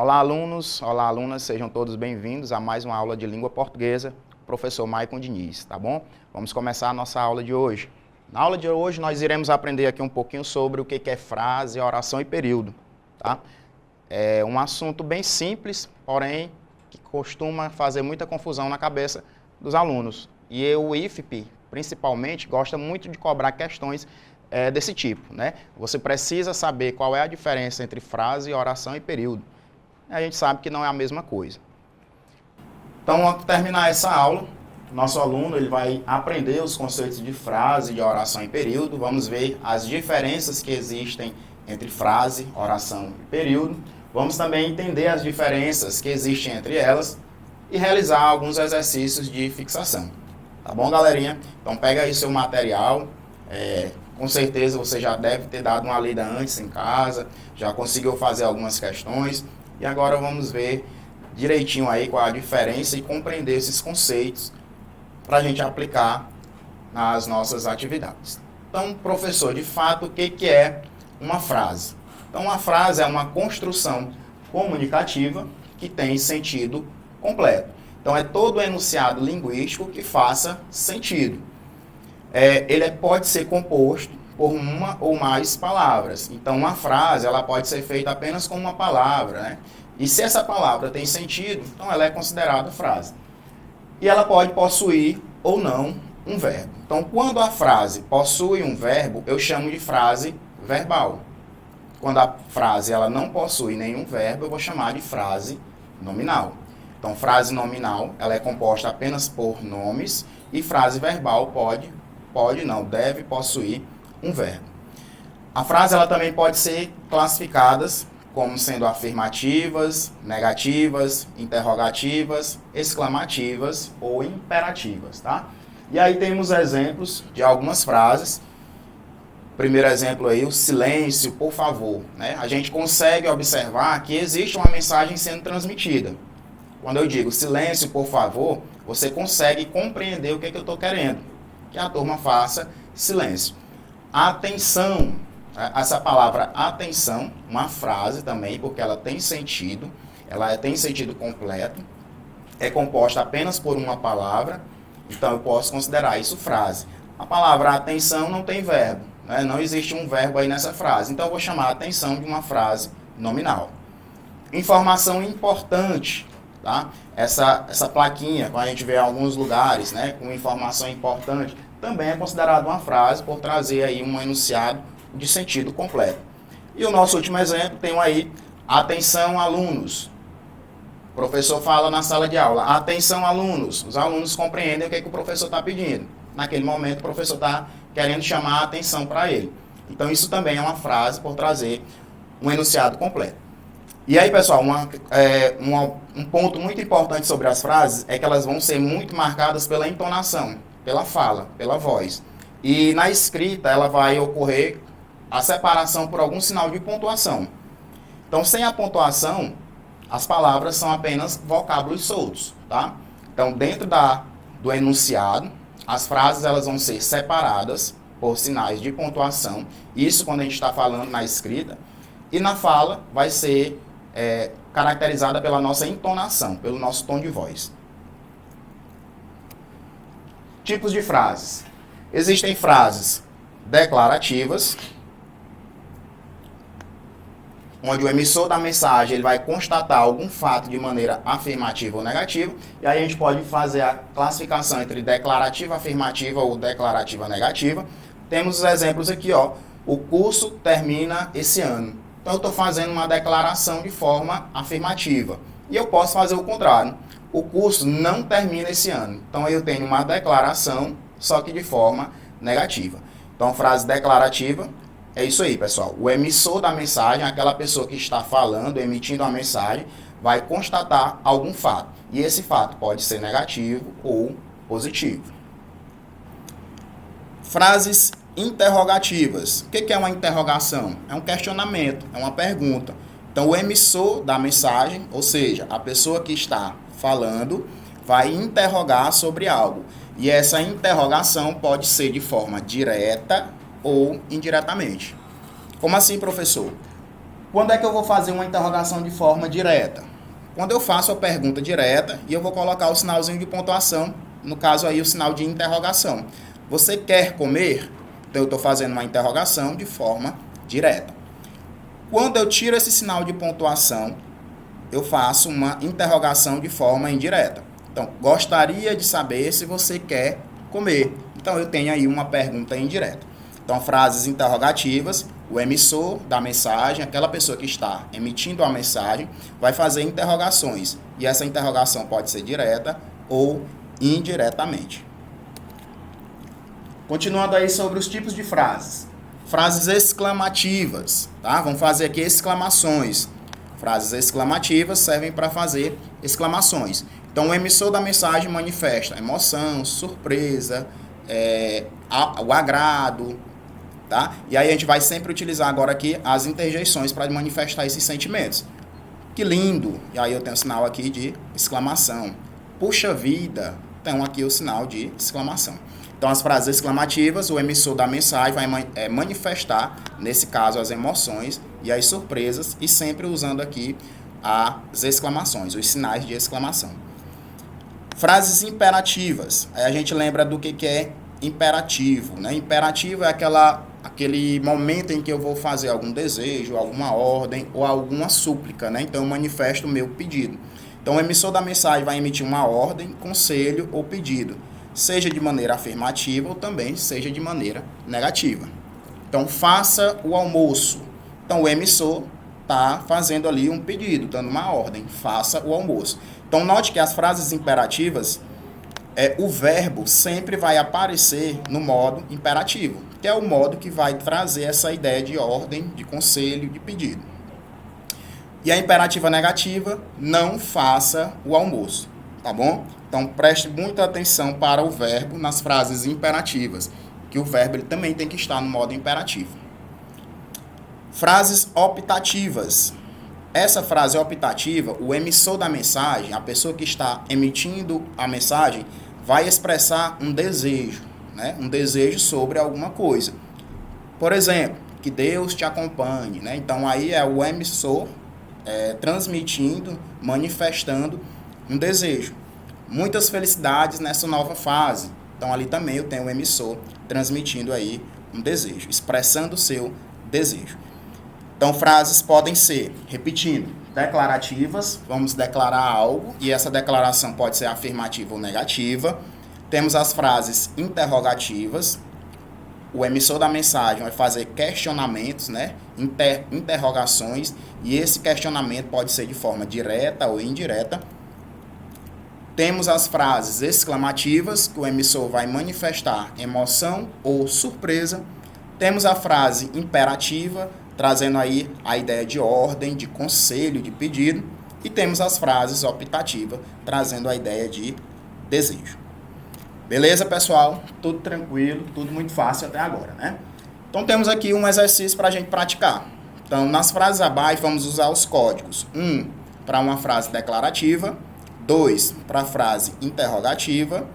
Olá, alunos, olá, alunas, sejam todos bem-vindos a mais uma aula de língua portuguesa, professor Maicon Diniz, tá bom? Vamos começar a nossa aula de hoje. Na aula de hoje, nós iremos aprender aqui um pouquinho sobre o que é frase, oração e período, tá? É um assunto bem simples, porém, que costuma fazer muita confusão na cabeça dos alunos. E o IFP, principalmente, gosta muito de cobrar questões desse tipo, né? Você precisa saber qual é a diferença entre frase, oração e período. A gente sabe que não é a mesma coisa. Então, ao terminar essa aula, nosso aluno ele vai aprender os conceitos de frase, de oração e período. Vamos ver as diferenças que existem entre frase, oração e período. Vamos também entender as diferenças que existem entre elas e realizar alguns exercícios de fixação. Tá bom, galerinha? Então, pega aí seu material. Com certeza você já deve ter dado uma lida antes em casa, já conseguiu fazer algumas questões. E agora vamos ver direitinho aí qual a diferença e compreender esses conceitos para a gente aplicar nas nossas atividades. Então, professor, de fato, o que é uma frase? Então, uma frase é uma construção comunicativa que tem sentido completo. Então, é todo enunciado linguístico que faça sentido. Ele pode ser composto por uma ou mais palavras. Então, uma frase ela pode ser feita apenas com uma palavra, né? E se essa palavra tem sentido, então ela é considerada frase. E ela pode possuir ou não um verbo. Então, quando a frase possui um verbo, eu chamo de frase verbal. Quando a frase ela não possui nenhum verbo, eu vou chamar de frase nominal. Então, frase nominal ela é composta apenas por nomes e frase verbal deve possuir um verbo. A frase ela também pode ser classificada como sendo afirmativas, negativas, interrogativas, exclamativas ou imperativas, tá? E aí temos exemplos de algumas frases. Primeiro exemplo aí, o silêncio, por favor, né? A gente consegue observar que existe uma mensagem sendo transmitida. Quando eu digo silêncio, por favor, você consegue compreender o que eu estou querendo. Que a turma faça silêncio. Atenção, essa palavra atenção, uma frase também, porque ela tem sentido completo, é composta apenas por uma palavra, então eu posso considerar isso frase. A palavra atenção não tem verbo, né? Não existe um verbo aí nessa frase, então eu vou chamar a atenção de uma frase nominal. Informação importante, tá? Essa plaquinha, que a gente vê em alguns lugares, né, com informação importante, também é considerado uma frase por trazer aí um enunciado de sentido completo. E o nosso último exemplo tem aí, atenção alunos. O professor fala na sala de aula, atenção alunos. Os alunos compreendem o que o professor está pedindo. Naquele momento o professor está querendo chamar a atenção para ele. Então isso também é uma frase por trazer um enunciado completo. E aí, pessoal, um ponto muito importante sobre as frases é que elas vão ser muito marcadas pela entonação, pela fala, pela voz. E na escrita, ela vai ocorrer a separação por algum sinal de pontuação. Então, sem a pontuação, as palavras são apenas vocábulos soltos, tá? Então, dentro do enunciado, as frases elas vão ser separadas por sinais de pontuação. Isso quando a gente está falando na escrita. E na fala, vai ser caracterizada pela nossa entonação, pelo nosso tom de voz. Tipos de frases. Existem frases declarativas, onde o emissor da mensagem ele vai constatar algum fato de maneira afirmativa ou negativa, e aí a gente pode fazer a classificação entre declarativa afirmativa ou declarativa negativa. Temos os exemplos aqui, ó. O curso termina esse ano. Então, eu estou fazendo uma declaração de forma afirmativa. E eu posso fazer o contrário. O curso não termina esse ano. Então, eu tenho uma declaração, só que de forma negativa. Então, frase declarativa é isso aí, pessoal. O emissor da mensagem, aquela pessoa que está falando, emitindo a mensagem, vai constatar algum fato. E esse fato pode ser negativo ou positivo. Frases interrogativas. O que é uma interrogação? É um questionamento, é uma pergunta. Então, o emissor da mensagem, ou seja, a pessoa que está falando, vai interrogar sobre algo. E essa interrogação pode ser de forma direta ou indiretamente. Como assim, professor? Quando é que eu vou fazer uma interrogação de forma direta? Quando eu faço a pergunta direta e eu vou colocar o sinalzinho de pontuação, no caso aí o sinal de interrogação. Você quer comer? Então eu estou fazendo uma interrogação de forma direta. Quando eu tiro esse sinal de pontuação, eu faço uma interrogação de forma indireta. Então, gostaria de saber se você quer comer. Então, eu tenho aí uma pergunta indireta. Então, frases interrogativas, o emissor da mensagem, aquela pessoa que está emitindo a mensagem, vai fazer interrogações. E essa interrogação pode ser direta ou indiretamente. Continuando aí sobre os tipos de frases. Frases exclamativas, tá? Vamos fazer aqui exclamações. Frases exclamativas servem para fazer exclamações. Então, o emissor da mensagem manifesta emoção, surpresa, o agrado, tá? E aí a gente vai sempre utilizar agora aqui as interjeições para manifestar esses sentimentos. Que lindo! E aí eu tenho o sinal aqui de exclamação. Puxa vida! Então, aqui o sinal de exclamação. Então, as frases exclamativas, o emissor da mensagem vai manifestar, nesse caso, as emoções e as surpresas, e sempre usando aqui as exclamações, os sinais de exclamação. Frases imperativas. Aí a gente lembra do que é imperativo, né? Imperativo é aquele momento em que eu vou fazer algum desejo, alguma ordem ou alguma súplica, né? Então, eu manifesto o meu pedido. Então, o emissor da mensagem vai emitir uma ordem, conselho ou pedido, seja de maneira afirmativa ou também seja de maneira negativa. Então, faça o almoço. Então, o emissor está fazendo ali um pedido, dando uma ordem, faça o almoço. Então, note que as frases imperativas, o verbo sempre vai aparecer no modo imperativo, que é o modo que vai trazer essa ideia de ordem, de conselho, de pedido. E a imperativa negativa, não faça o almoço, tá bom? Então, preste muita atenção para o verbo nas frases imperativas, que o verbo ele também tem que estar no modo imperativo. Frases optativas. Essa frase optativa, o emissor da mensagem, a pessoa que está emitindo a mensagem, vai expressar um desejo, né? Um desejo sobre alguma coisa. Por exemplo, que Deus te acompanhe, né? Então, aí é o emissor transmitindo, manifestando um desejo. Muitas felicidades nessa nova fase. Então, ali também eu tenho o emissor transmitindo aí um desejo, expressando o seu desejo. Então, frases podem ser, repetindo, declarativas, vamos declarar algo, e essa declaração pode ser afirmativa ou negativa. Temos as frases interrogativas, o emissor da mensagem vai fazer questionamentos, né? Interrogações, e esse questionamento pode ser de forma direta ou indireta. Temos as frases exclamativas, que o emissor vai manifestar emoção ou surpresa. Temos a frase imperativa, trazendo aí a ideia de ordem, de conselho, de pedido. E temos as frases optativas, trazendo a ideia de desejo. Beleza, pessoal? Tudo tranquilo, tudo muito fácil até agora, né? Então, temos aqui um exercício para a gente praticar. Então, nas frases abaixo, vamos usar os códigos. 1 para uma frase declarativa, 2 para a frase interrogativa,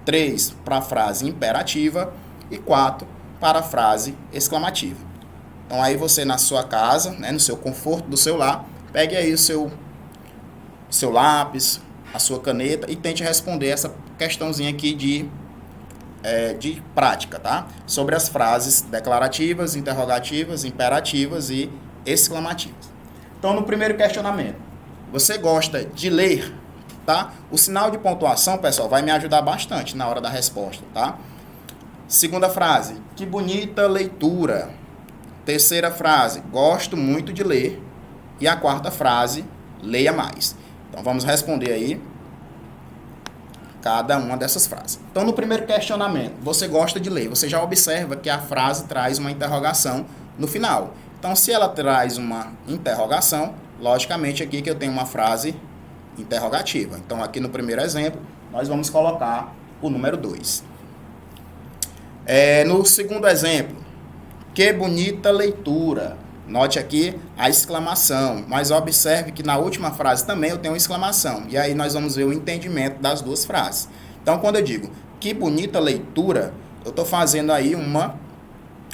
3 para a frase imperativa e 4 para a frase exclamativa. Então, aí você na sua casa, né, no seu conforto do seu lar, pegue aí o seu lápis, a sua caneta e tente responder essa questãozinha aqui de prática, tá? Sobre as frases declarativas, interrogativas, imperativas e exclamativas. Então, no primeiro questionamento, você gosta de ler, tá? O sinal de pontuação, pessoal, vai me ajudar bastante na hora da resposta, tá? Segunda frase, que bonita leitura. Terceira frase, gosto muito de ler. E a quarta frase, leia mais. Então, vamos responder aí cada uma dessas frases. Então, no primeiro questionamento, você gosta de ler. Você já observa que a frase traz uma interrogação no final. Então, se ela traz uma interrogação, logicamente aqui que eu tenho uma frase interrogativa. Então, aqui no primeiro exemplo, nós vamos colocar o número 2. No segundo exemplo, que bonita leitura. Note aqui a exclamação, mas observe que na última frase também eu tenho uma exclamação. E aí nós vamos ver o entendimento das duas frases. Então, quando eu digo que bonita leitura, eu estou fazendo aí uma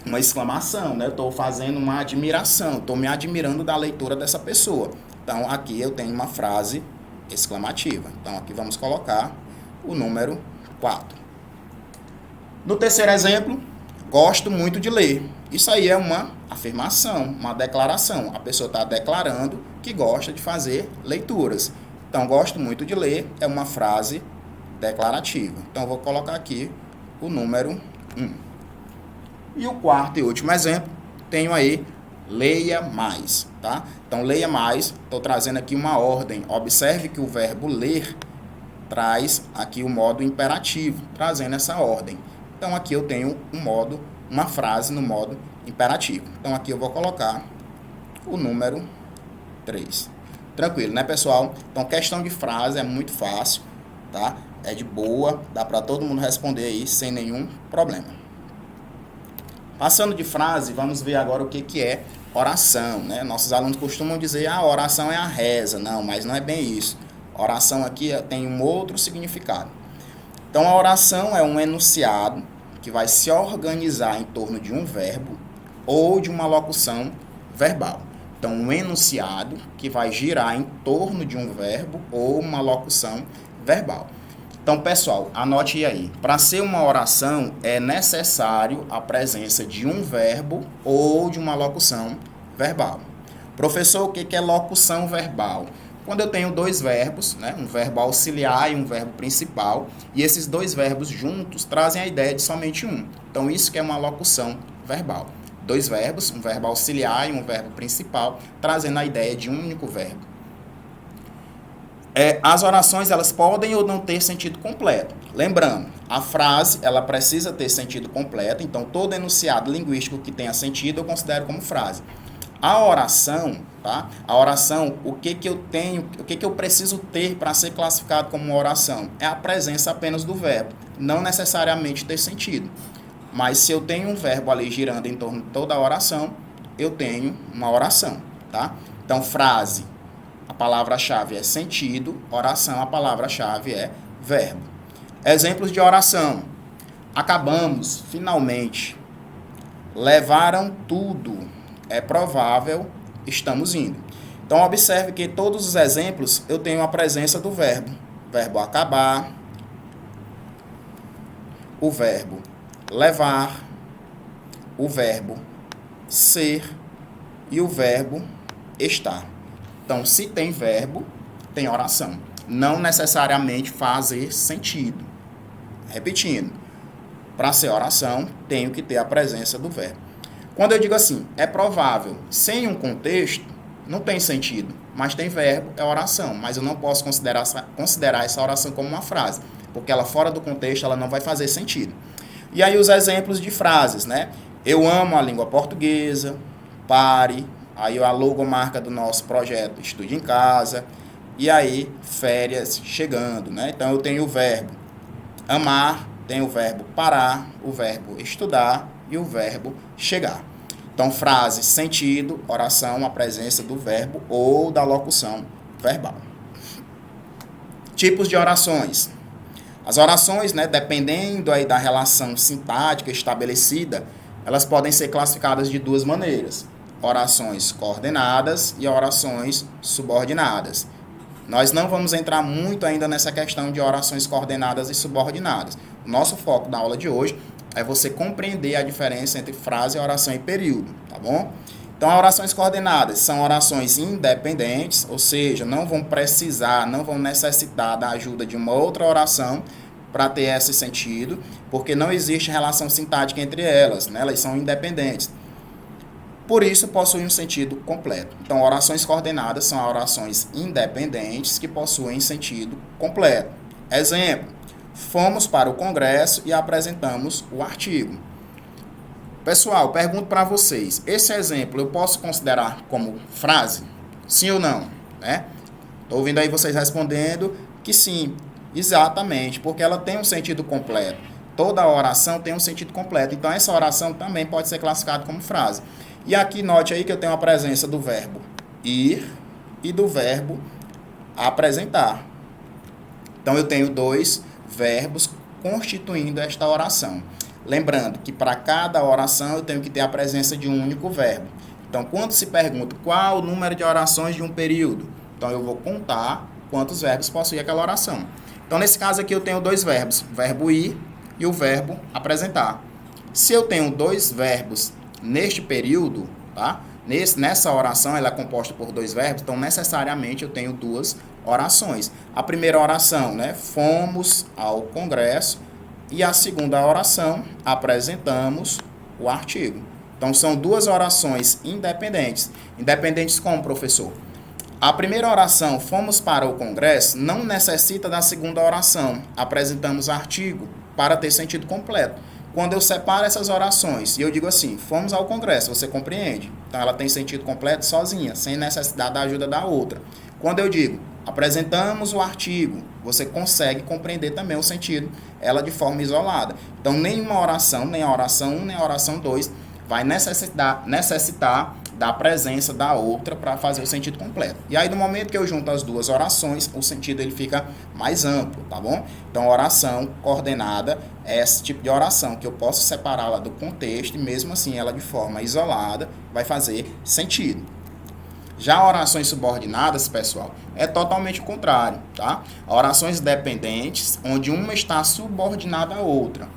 uma exclamação, né? Eu estou fazendo uma admiração, estou me admirando da leitura dessa pessoa. Então, aqui eu tenho uma frase exclamativa. Então, aqui vamos colocar o número 4. No terceiro exemplo, gosto muito de ler. Isso aí é uma afirmação, uma declaração. A pessoa está declarando que gosta de fazer leituras. Então, gosto muito de ler é uma frase declarativa. Então, eu vou colocar aqui o número 1. E o quarto e último exemplo, tenho aí leia mais, tá? Então, leia mais, estou trazendo aqui uma ordem. Observe que o verbo ler traz aqui o modo imperativo, trazendo essa ordem. Então, aqui eu tenho uma frase no modo imperativo. Então, aqui eu vou colocar o número 3. Tranquilo, né, pessoal? Então, questão de frase é muito fácil, tá? É de boa, dá para todo mundo responder aí sem nenhum problema. Passando de frase, vamos ver agora o que é oração, né? Nossos alunos costumam dizer, oração é a reza. Não, mas não é bem isso. Oração aqui tem um outro significado. Então, a oração é um enunciado que vai se organizar em torno de um verbo ou de uma locução verbal. Então, um enunciado que vai girar em torno de um verbo ou uma locução verbal. Então, pessoal, anote aí. Para ser uma oração, é necessário a presença de um verbo ou de uma locução verbal. Professor, o que é locução verbal? Quando eu tenho dois verbos, né, um verbo auxiliar e um verbo principal, e esses dois verbos juntos trazem a ideia de somente um. Então, isso que é uma locução verbal. Dois verbos, um verbo auxiliar e um verbo principal, trazendo a ideia de um único verbo. As orações, elas podem ou não ter sentido completo. Lembrando, a frase, ela precisa ter sentido completo, então todo enunciado linguístico que tenha sentido eu considero como frase. A oração, tá? A oração, o que eu preciso ter para ser classificado como uma oração? É a presença apenas do verbo, não necessariamente ter sentido. Mas se eu tenho um verbo ali girando em torno de toda a oração, eu tenho uma oração, tá? Então, frase, a palavra-chave é sentido, oração, a palavra-chave é verbo. Exemplos de oração. Acabamos, finalmente. Levaram tudo. É provável, estamos indo. Então, observe que todos os exemplos eu tenho a presença do verbo. Verbo acabar, o verbo levar, o verbo ser e o verbo estar. Então, se tem verbo, tem oração. Não necessariamente fazer sentido. Repetindo, para ser oração, tenho que ter a presença do verbo. Quando eu digo assim, é provável, sem um contexto, não tem sentido, mas tem verbo, é oração. Mas eu não posso considerar essa oração como uma frase, porque ela fora do contexto, ela não vai fazer sentido. E aí os exemplos de frases, né? Eu amo a língua portuguesa, pare, aí a logomarca do nosso projeto, estude em casa, e aí férias chegando, né? Então eu tenho o verbo amar, tenho o verbo parar, o verbo estudar e o verbo chegar. Então, frase, sentido, oração, a presença do verbo ou da locução verbal. Tipos de orações. As orações, né, dependendo aí da relação sintática estabelecida, elas podem ser classificadas de duas maneiras. Orações coordenadas e orações subordinadas. Nós não vamos entrar muito ainda nessa questão de orações coordenadas e subordinadas. O nosso foco da aula de hoje é você compreender a diferença entre frase, oração e período, tá bom? Então, orações coordenadas são orações independentes, ou seja, não vão precisar, não vão necessitar da ajuda de uma outra oração para ter esse sentido, porque não existe relação sintática entre elas, né? Elas são independentes. Por isso, possuem um sentido completo. Então, orações coordenadas são orações independentes que possuem sentido completo. Exemplo, fomos para o congresso e apresentamos o artigo. Pessoal, pergunto para vocês, esse exemplo eu posso considerar como frase? Sim ou não? Estou ouvindo aí vocês respondendo que sim, exatamente, porque ela tem um sentido completo. Toda oração tem um sentido completo, então essa oração também pode ser classificada como frase. E aqui note aí que eu tenho a presença do verbo ir e do verbo apresentar. Então eu tenho dois verbos constituindo esta oração. Lembrando que para cada oração eu tenho que ter a presença de um único verbo. Então, quando se pergunta qual o número de orações de um período, então eu vou contar quantos verbos possui aquela oração. Então, nesse caso aqui eu tenho dois verbos, o verbo ir e o verbo apresentar. Se eu tenho dois verbos neste período, tá? Nessa oração ela é composta por dois verbos, então necessariamente eu tenho duas orações. A primeira oração, né, fomos ao congresso, e a segunda oração, apresentamos o artigo. Então são duas orações independentes. Independentes como, professor? A primeira oração, fomos para o congresso, não necessita da segunda oração, apresentamos artigo, para ter sentido completo. Quando eu separo essas orações e eu digo assim, fomos ao congresso, você compreende? Então ela tem sentido completo sozinha, sem necessidade da ajuda da outra. Quando eu digo, apresentamos o artigo, você consegue compreender também o sentido, ela de forma isolada. Então nenhuma oração, nem a oração 1, nem a oração 2, vai necessitar da presença da outra para fazer o sentido completo. E aí, no momento que eu junto as duas orações, o sentido ele fica mais amplo, tá bom? Então, oração coordenada é esse tipo de oração que eu posso separá-la do contexto e, mesmo assim, ela de forma isolada vai fazer sentido. Já orações subordinadas, pessoal, é totalmente o contrário, tá? Orações dependentes, onde uma está subordinada à outra.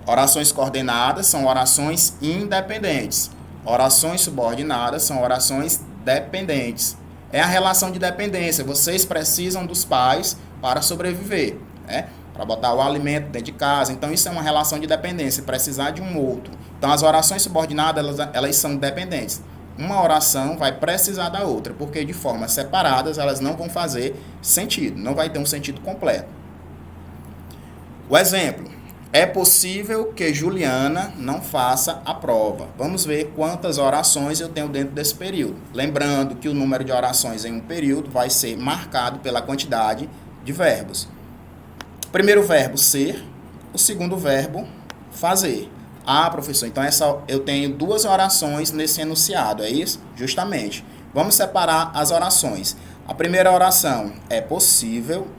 Orações coordenadas são orações independentes. Orações subordinadas são orações dependentes. É a relação de dependência. Vocês precisam dos pais para sobreviver, né? Para botar o alimento dentro de casa. Então, isso é uma relação de dependência, precisar de um outro. Então, as orações subordinadas, elas são dependentes. Uma oração vai precisar da outra, porque de formas separadas elas não vão fazer sentido, não vai ter um sentido completo. O exemplo. É possível que Juliana não faça a prova. Vamos ver quantas orações eu tenho dentro desse período. Lembrando que o número de orações em um período vai ser marcado pela quantidade de verbos. O primeiro verbo, ser. O segundo verbo, fazer. Ah, professor, então eu tenho duas orações nesse enunciado, é isso? Justamente. Vamos separar as orações. A primeira oração é possível.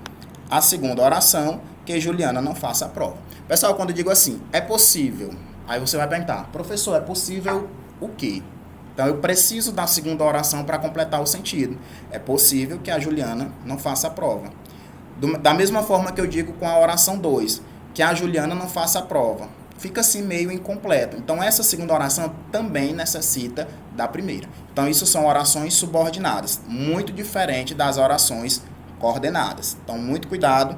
A segunda oração, que Juliana não faça a prova. Pessoal, quando eu digo assim, é possível, aí você vai perguntar, professor, é possível o quê? Então, eu preciso da segunda oração para completar o sentido. É possível que a Juliana não faça a prova. Da mesma forma que eu digo com a oração 2, que a Juliana não faça a prova. Fica assim meio incompleto. Então, essa segunda oração também necessita da primeira. Então, isso são orações subordinadas, muito diferente das orações coordenadas. Então, muito cuidado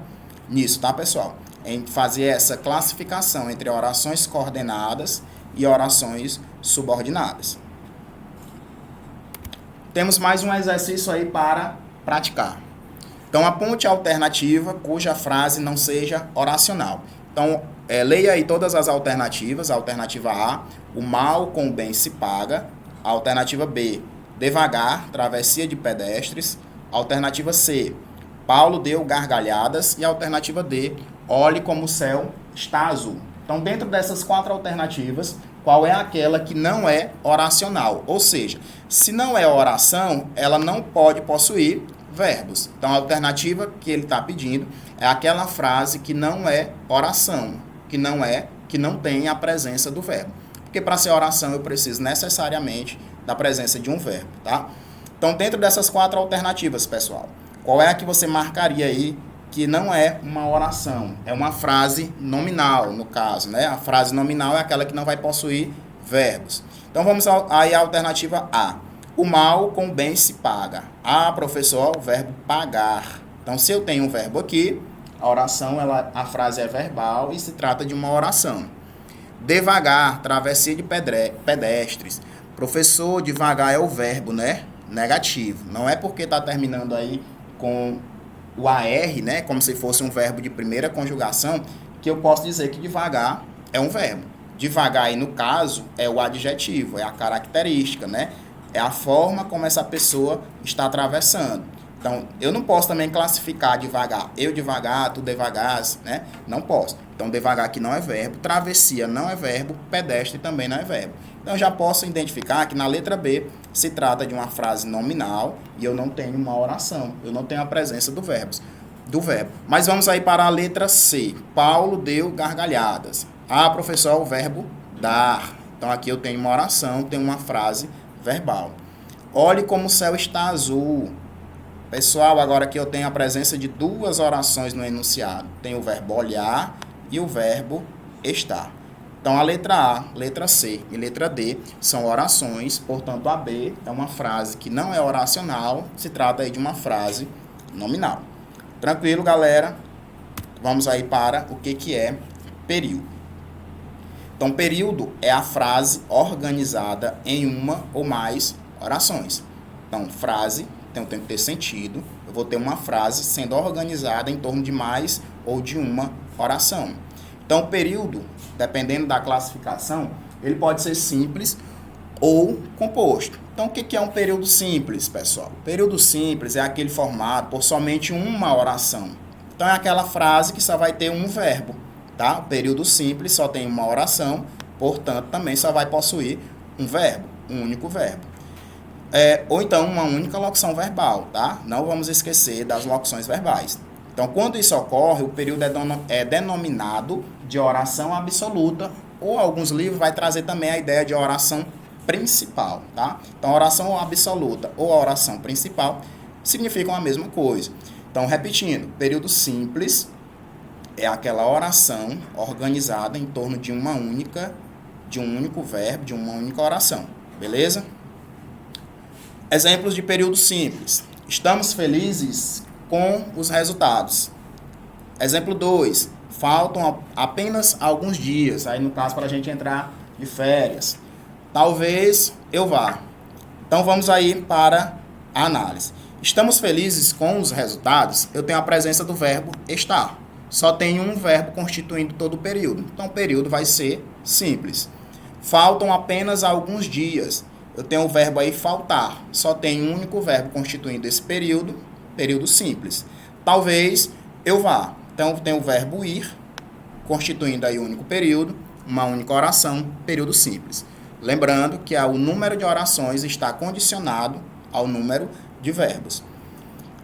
nisso, tá, pessoal? Em fazer essa classificação entre orações coordenadas e orações subordinadas. Temos mais um exercício aí para praticar. Então, aponte a alternativa cuja frase não seja oracional. Então, leia aí todas as alternativas. A alternativa A, o mal com o bem se paga. A alternativa B, devagar, travessia de pedestres. A alternativa C, Paulo deu gargalhadas. E a alternativa D, olhe como o céu está azul. Então, dentro dessas quatro alternativas, qual é aquela que não é oracional? Ou seja, se não é oração, ela não pode possuir verbos. Então, a alternativa que ele está pedindo é aquela frase que não é oração, que não tem a presença do verbo. Porque para ser oração eu preciso necessariamente da presença de um verbo, tá? Então, dentro dessas quatro alternativas, pessoal, qual é a que você marcaria aí que não é uma oração, é uma frase nominal, no caso, né? A frase nominal é aquela que não vai possuir verbos. Então, vamos aí à alternativa A. O mal com o bem se paga. Ah, professor, o verbo pagar. Então, se eu tenho um verbo aqui, a oração, a frase é verbal e se trata de uma oração. Devagar, travessia de pedestres. Professor, devagar é o verbo, né? Negativo. Não é porque está terminando aí com o AR, né, como se fosse um verbo de primeira conjugação, que eu posso dizer que devagar é um verbo. Devagar aí, no caso, é o adjetivo, é a característica, né? É a forma como essa pessoa está atravessando. Então, eu não posso também classificar devagar. Eu devagar, tu devagar, né? Não posso. Então, devagar aqui não é verbo, travessia não é verbo, pedestre também não é verbo. Então, eu já posso identificar que na letra B se trata de uma frase nominal e eu não tenho uma oração. Eu não tenho a presença do verbo. Mas vamos aí para a letra C. Paulo deu gargalhadas. Ah, professor, o verbo dar. Então, aqui eu tenho uma oração, tenho uma frase verbal. Olhe como o céu está azul. Pessoal, agora aqui eu tenho a presença de duas orações no enunciado. Tem o verbo olhar e o verbo estar. Então, a letra A, letra C e letra D são orações, portanto, a B é uma frase que não é oracional, se trata aí de uma frase nominal. Tranquilo, galera? Vamos aí para o que é período. Então, período é a frase organizada em uma ou mais orações. Então, frase tem que ter sentido. Eu vou ter uma frase sendo organizada em torno de mais ou de uma oração. Então, o período, dependendo da classificação, ele pode ser simples ou composto. Então, o que é um período simples, pessoal? O período simples é aquele formado por somente uma oração. Então, é aquela frase que só vai ter um verbo, tá? O período simples só tem uma oração, portanto, também só vai possuir um verbo, um único verbo. Ou então, uma única locução verbal, tá? Não vamos esquecer das locuções verbais. Então, quando isso ocorre, o período é denominado de oração absoluta, ou alguns livros vai trazer também a ideia de oração principal, tá? Então, oração absoluta ou oração principal significam a mesma coisa. Então, repetindo, período simples é aquela oração organizada em torno de um único verbo, de uma única oração, beleza? Exemplos de período simples. Estamos felizes com os resultados. Exemplo 2. Faltam apenas alguns dias. Aí, no caso, para a gente entrar de férias. Talvez eu vá. Então, vamos aí para a análise. Estamos felizes com os resultados. Eu tenho a presença do verbo estar. Só tem um verbo constituindo todo o período. Então, o período vai ser simples. Faltam apenas alguns dias. Eu tenho o verbo aí faltar. Só tem um único verbo constituindo esse período simples. Talvez eu vá. Então, tem o verbo ir, constituindo aí o único período, uma única oração, período simples. Lembrando que o número de orações está condicionado ao número de verbos.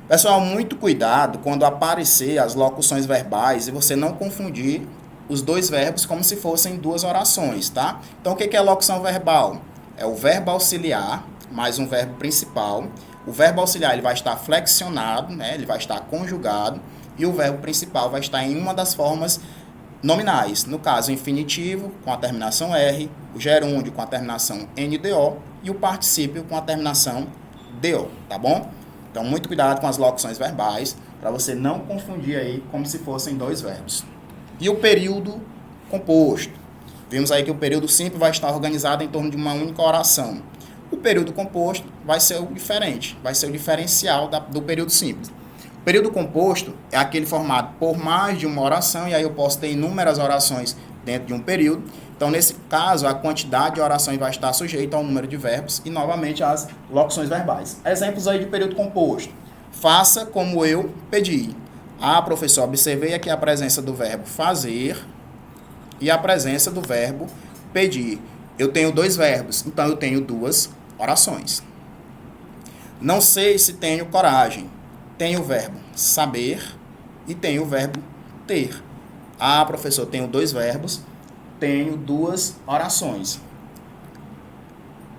Pessoal, muito cuidado quando aparecer as locuções verbais e você não confundir os dois verbos como se fossem duas orações, tá? Então, o que é locução verbal? É o verbo auxiliar mais um verbo principal. O verbo auxiliar ele vai estar flexionado, né? Ele vai estar conjugado, e o verbo principal vai estar em uma das formas nominais. No caso, o infinitivo com a terminação R, o gerúndio com a terminação NDO e o particípio com a terminação DO, tá bom? Então, muito cuidado com as locuções verbais, para você não confundir aí como se fossem dois verbos. E o período composto. Vimos aí que o período simples vai estar organizado em torno de uma única oração. O período composto vai ser o diferente, vai ser o diferencial do período simples. O período composto é aquele formado por mais de uma oração, e aí eu posso ter inúmeras orações dentro de um período. Então, nesse caso, a quantidade de orações vai estar sujeita ao número de verbos e, novamente, às locuções verbais. Exemplos aí de período composto. Faça como eu pedi. Ah, professor, observei aqui a presença do verbo fazer e a presença do verbo pedir. Eu tenho dois verbos, então eu tenho duas orações. Não sei se tenho coragem. Tenho o verbo saber e tenho o verbo ter. Ah, professor, tenho dois verbos, tenho duas orações.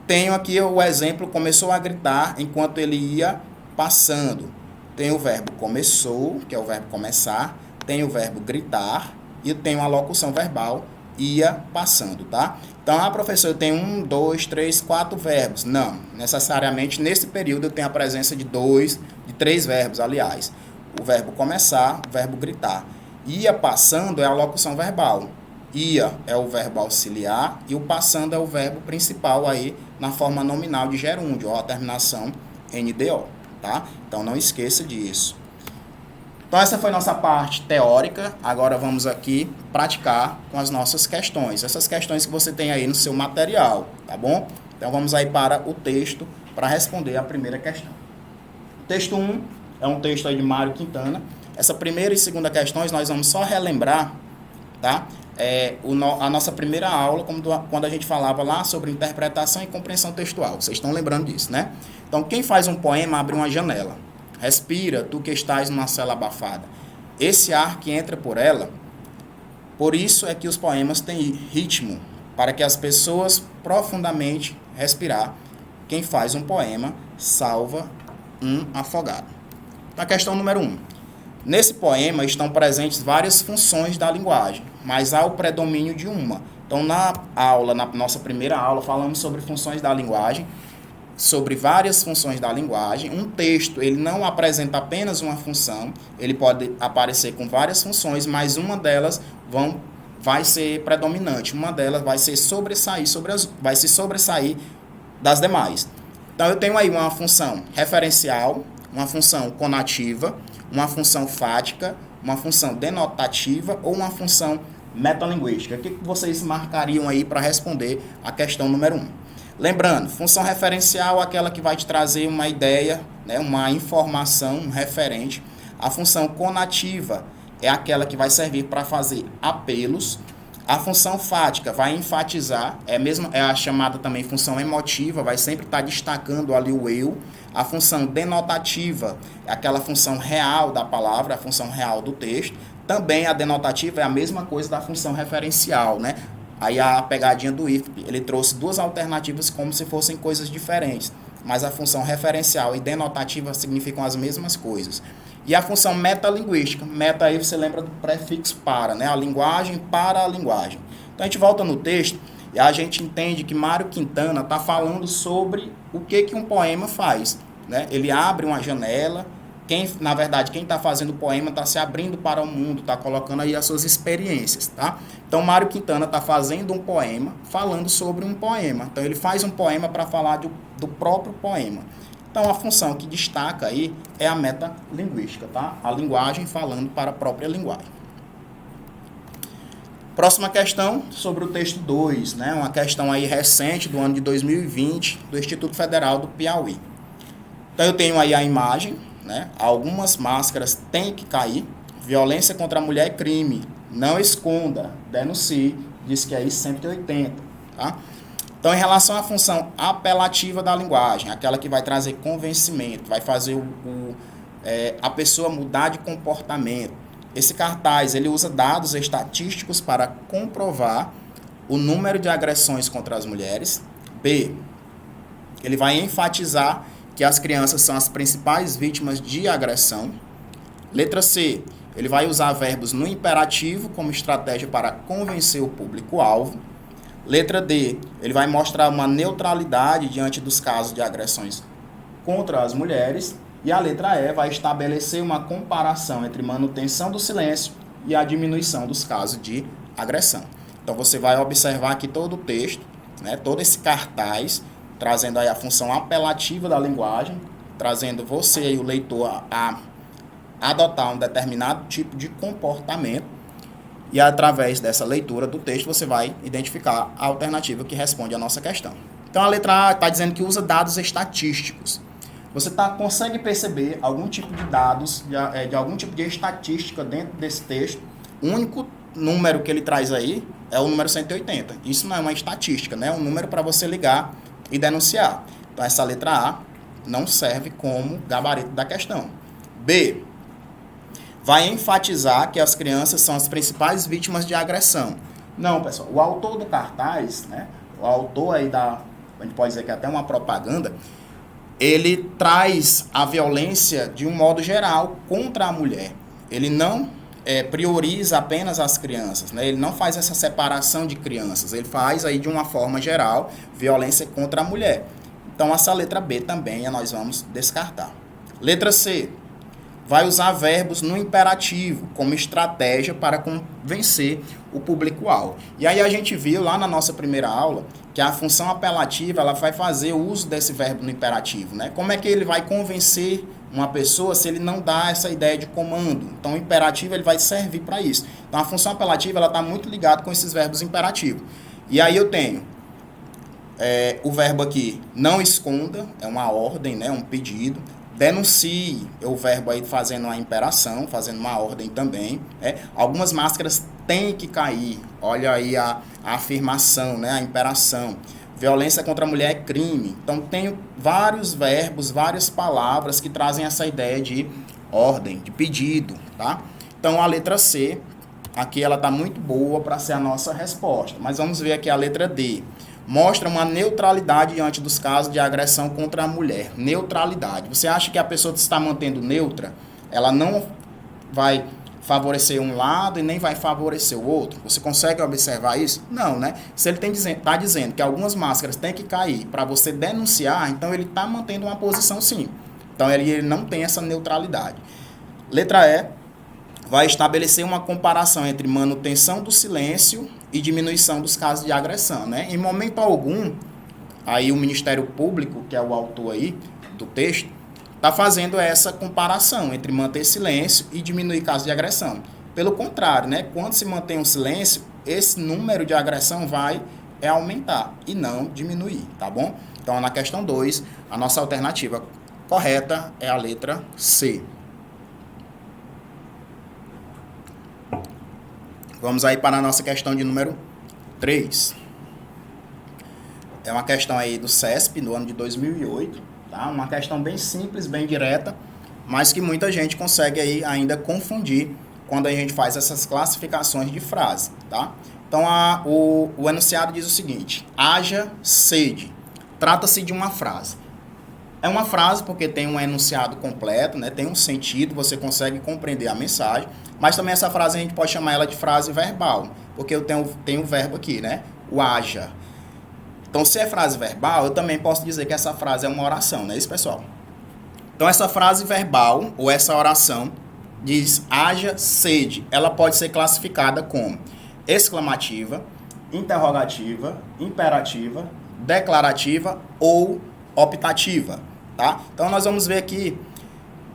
Tenho aqui o exemplo, começou a gritar enquanto ele ia passando. Tem o verbo começou, que é o verbo começar, tem o verbo gritar e tem uma locução verbal, ia passando, tá? Então, professor, eu tenho 1, 2, 3, 4 verbos. Não, necessariamente nesse período eu tenho a presença de 3 verbos, aliás. O verbo começar, o verbo gritar. Ia passando é a locução verbal. Ia é o verbo auxiliar e o passando é o verbo principal aí na forma nominal de gerúndio, ou a terminação NDO, tá? Então, não esqueça disso. Então, essa foi nossa parte teórica. Agora vamos aqui praticar com as nossas questões. Essas questões que você tem aí no seu material, tá bom? Então, vamos aí para o texto para responder a primeira questão. O texto 1 é um texto aí de Mário Quintana. Essa primeira e segunda questões nós vamos só relembrar, tá? A nossa primeira aula, quando a gente falava lá sobre interpretação e compreensão textual. Vocês estão lembrando disso, né? Então, quem faz um poema abre uma janela. Respira, tu que estás numa cela abafada. Esse ar que entra por ela Por isso é que os poemas têm ritmo, para que as pessoas profundamente respirar. Quem faz um poema salva um afogado. A questão número 1. Nesse poema estão presentes várias funções da linguagem, mas há o predomínio de uma. Então, na nossa primeira aula, falamos sobre funções da linguagem, sobre várias funções da linguagem. Um texto, ele não apresenta apenas uma função, ele pode aparecer com várias funções, mas uma delas vai ser predominante, uma delas vai se sobressair das demais. Então, eu tenho aí uma função referencial, uma função conativa, uma função fática, uma função denotativa ou uma função metalinguística. O que vocês marcariam aí para responder a questão número 1? Lembrando, função referencial é aquela que vai te trazer uma ideia, né, uma informação, um referente. A função conativa é aquela que vai servir para fazer apelos. A função fática vai enfatizar, é a chamada também função emotiva, vai sempre estar destacando ali o eu. A função denotativa é aquela função real da palavra, a função real do texto. Também a denotativa é a mesma coisa da função referencial, né? Aí a pegadinha do IFP, ele trouxe duas alternativas como se fossem coisas diferentes, mas a função referencial e denotativa significam as mesmas coisas. E a função metalinguística, meta aí você lembra do prefixo para, né? A linguagem para a linguagem. Então a gente volta no texto e a gente entende que Mário Quintana está falando sobre o que um poema faz, né? Ele abre uma janela, na verdade, quem está fazendo o poema está se abrindo para o mundo, está colocando aí as suas experiências, tá? Então, Mário Quintana está fazendo um poema, falando sobre um poema. Então, ele faz um poema para falar do próprio poema. Então, a função que destaca aí é a metalinguística, tá? A linguagem falando para a própria linguagem. Próxima questão sobre o texto 2, né? Uma questão aí recente do ano de 2020 do Instituto Federal do Piauí. Então, eu tenho aí a imagem, né? Algumas máscaras têm que cair. Violência contra a mulher é crime. Não esconda, denuncie. Diz que é aí 180. Tá? Então, em relação à função apelativa da linguagem, aquela que vai trazer convencimento, vai fazer a pessoa mudar de comportamento. Esse cartaz ele usa dados estatísticos para comprovar o número de agressões contra as mulheres. B. Ele vai enfatizar que as crianças são as principais vítimas de agressão. Letra C, ele vai usar verbos no imperativo como estratégia para convencer o público-alvo. Letra D, ele vai mostrar uma neutralidade diante dos casos de agressões contra as mulheres. E a letra E vai estabelecer uma comparação entre manutenção do silêncio e a diminuição dos casos de agressão. Então, você vai observar aqui todo o texto, né, todo esse cartaz, trazendo aí a função apelativa da linguagem, trazendo você e o leitor a adotar um determinado tipo de comportamento, e através dessa leitura do texto você vai identificar a alternativa que responde à nossa questão. Então a letra A está dizendo que usa dados estatísticos. Você consegue perceber algum tipo de dados, de algum tipo de estatística dentro desse texto. O único número que ele traz aí é o número 180. Isso não é uma estatística, né? É um número para você ligar e denunciar. Então, essa letra A não serve como gabarito da questão. B. Vai enfatizar que as crianças são as principais vítimas de agressão. Não, pessoal. O autor do cartaz, né? O autor aí a gente pode dizer que é até uma propaganda, ele traz a violência de um modo geral contra a mulher. Ele não prioriza apenas as crianças, né? Ele não faz essa separação de crianças, ele faz aí de uma forma geral violência contra a mulher. Então essa letra B também nós vamos descartar. Letra C, vai usar verbos no imperativo como estratégia para convencer o público-alvo. E aí a gente viu lá na nossa primeira aula que a função apelativa ela vai fazer o uso desse verbo no imperativo, né? Como é que ele vai convencer uma pessoa se ele não dá essa ideia de comando? Então, o imperativo ele vai servir para isso. Então, a função apelativa está muito ligada com esses verbos imperativos. E aí eu tenho o verbo aqui, não esconda, é uma ordem, né, um pedido. Denuncie, é o verbo aí fazendo uma imperação, fazendo uma ordem também. Algumas máscaras têm que cair. Olha aí a afirmação, né, a imperação. Violência contra a mulher é crime. Então, tenho vários verbos, várias palavras que trazem essa ideia de ordem, de pedido, tá? Então, a letra C aqui ela está muito boa para ser a nossa resposta. Mas vamos ver aqui a letra D. Mostra uma neutralidade diante dos casos de agressão contra a mulher. Neutralidade. Você acha que a pessoa que está mantendo neutra, ela não vai favorecer um lado e nem vai favorecer o outro? Você consegue observar isso? Não, né? Se ele está dizendo que algumas máscaras têm que cair para você denunciar, então ele está mantendo uma posição sim. Então ele não tem essa neutralidade. Letra E. Vai estabelecer uma comparação entre manutenção do silêncio e diminuição dos casos de agressão, né? Em momento algum, aí o Ministério Público, que é o autor aí do texto, está fazendo essa comparação entre manter silêncio e diminuir casos de agressão. Pelo contrário, né? Quando se mantém o silêncio, esse número de agressão vai aumentar e não diminuir, tá bom? Então, na questão 2, a nossa alternativa correta é a letra C. Vamos aí para a nossa questão de número 3. É uma questão aí do CESP, do ano de 2008, tá? Uma questão bem simples, bem direta, mas que muita gente consegue aí ainda confundir quando a gente faz essas classificações de frase, tá? Então, o enunciado diz o seguinte: haja sede. Trata-se de uma frase. É uma frase porque tem um enunciado completo, né? Tem um sentido, você consegue compreender a mensagem, mas também essa frase a gente pode chamar ela de frase verbal, porque eu tenho o verbo aqui, né? O haja. Então, se é frase verbal, eu também posso dizer que essa frase é uma oração, não é isso, pessoal? Então, essa frase verbal, ou essa oração, diz haja sede. Ela pode ser classificada como exclamativa, interrogativa, imperativa, declarativa ou optativa, tá? Então, nós vamos ver aqui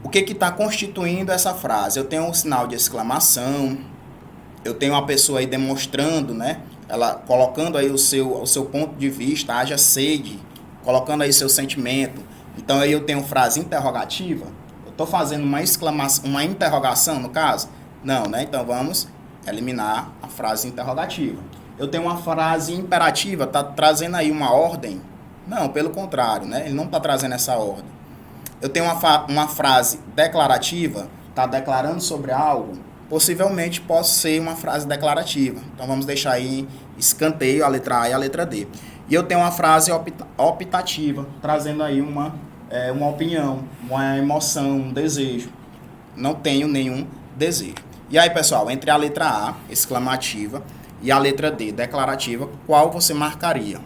o que está constituindo essa frase. Eu tenho um sinal de exclamação, eu tenho uma pessoa aí demonstrando, né? Ela colocando aí o seu ponto de vista, haja sede, colocando aí seu sentimento. Então, aí eu tenho frase interrogativa. Eu estou fazendo uma exclamação, uma interrogação, no caso? Não, né? Então, vamos eliminar a frase interrogativa. Eu tenho uma frase imperativa, está trazendo aí uma ordem? Não, pelo contrário, né? Ele não está trazendo essa ordem. Eu tenho uma frase declarativa, está declarando sobre algo, possivelmente pode ser uma frase declarativa. Então, vamos deixar aí escanteio a letra A e a letra D. E eu tenho uma frase optativa, trazendo aí uma opinião, uma emoção, um desejo. Não tenho nenhum desejo. E aí, pessoal, entre a letra A, exclamativa, e a letra D, declarativa, qual você marcaria?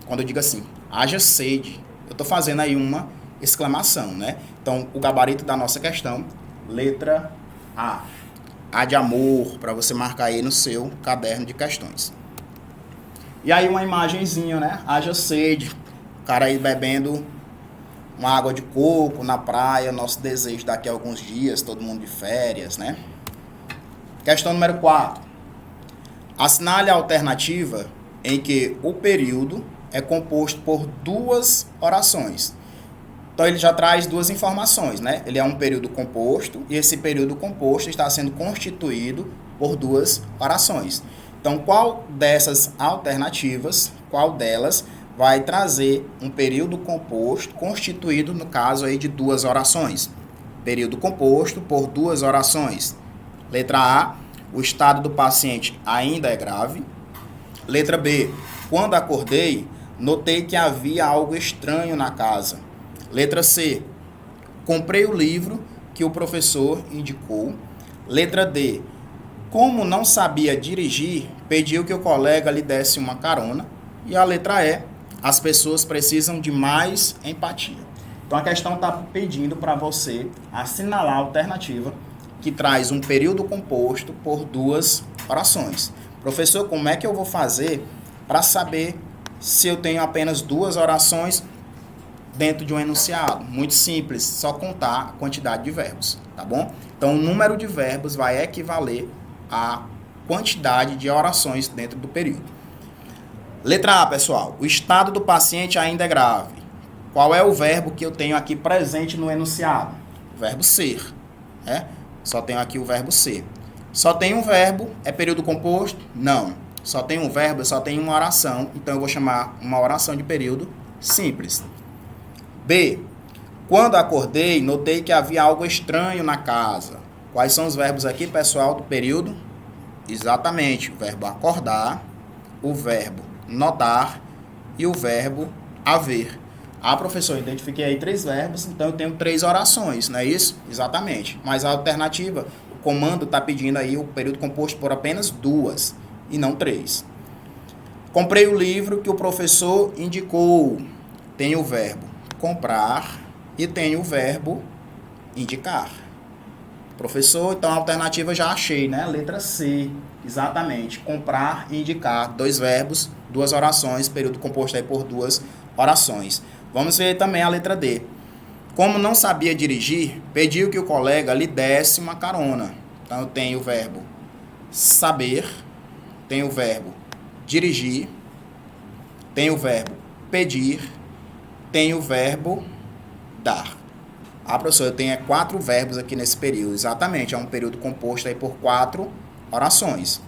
Quando eu digo assim, haja sede, eu estou fazendo aí uma exclamação, né? Então, o gabarito da nossa questão, letra A. A de amor, para você marcar aí no seu caderno de questões. E aí uma imagenzinha, né? Haja sede, o cara aí bebendo uma água de coco na praia, nosso desejo daqui a alguns dias, todo mundo de férias, né? Questão número 4. Assinale a alternativa em que o período é composto por duas orações. Então, ele já traz duas informações, né? Ele é um período composto e esse período composto está sendo constituído por duas orações. Então, qual dessas alternativas, qual delas vai trazer um período composto constituído, no caso aí, de duas orações? Período composto por duas orações. Letra A, o estado do paciente ainda é grave. Letra B, quando acordei, notei que havia algo estranho na casa. Letra C, comprei o livro que o professor indicou. Letra D, como não sabia dirigir, pediu que o colega lhe desse uma carona. E a letra E, as pessoas precisam de mais empatia. Então a questão está pedindo para você assinalar a alternativa que traz um período composto por duas orações. Professor, como é que eu vou fazer para saber se eu tenho apenas duas orações dentro de um enunciado? Muito simples, só contar a quantidade de verbos, tá bom? Então, o número de verbos vai equivaler à quantidade de orações dentro do período. Letra A, pessoal. O estado do paciente ainda é grave. Qual é o verbo que eu tenho aqui presente no enunciado? O verbo ser, né? Só tenho aqui o verbo ser. Só tem um verbo, é período composto? Não. Só tem um verbo, eu só tenho uma oração, então eu vou chamar uma oração de período simples. B. Quando acordei, notei que havia algo estranho na casa. Quais são os verbos aqui, pessoal, do período Exatamente, o verbo acordar, o verbo notar e o verbo haver. Ah, professor, identifiquei aí 3 verbos, então eu tenho 3 orações, não é isso? Exatamente. Mas a alternativa, o comando está pedindo aí o período composto por apenas 2 e não 3. Comprei o livro que o professor indicou. Tem o verbo comprar e tem o verbo indicar. Professor, então a alternativa já achei, né? Letra C, exatamente. Comprar e indicar, 2 verbos, 2 orações, período composto aí por 2 orações. Vamos ver também a letra D. Como não sabia dirigir, pediu que o colega lhe desse uma carona. Então eu tenho o verbo saber, tenho o verbo dirigir, tenho o verbo pedir, tenho o verbo dar. Ah, professor, eu tenho 4 verbos aqui nesse período. Exatamente, é um período composto aí por 4 orações.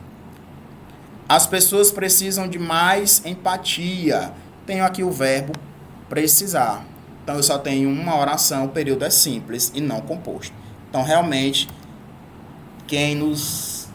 As pessoas precisam de mais empatia. Tenho aqui o verbo precisar. Então, eu só tenho uma oração, o período é simples e não composto. Então, realmente, quem nos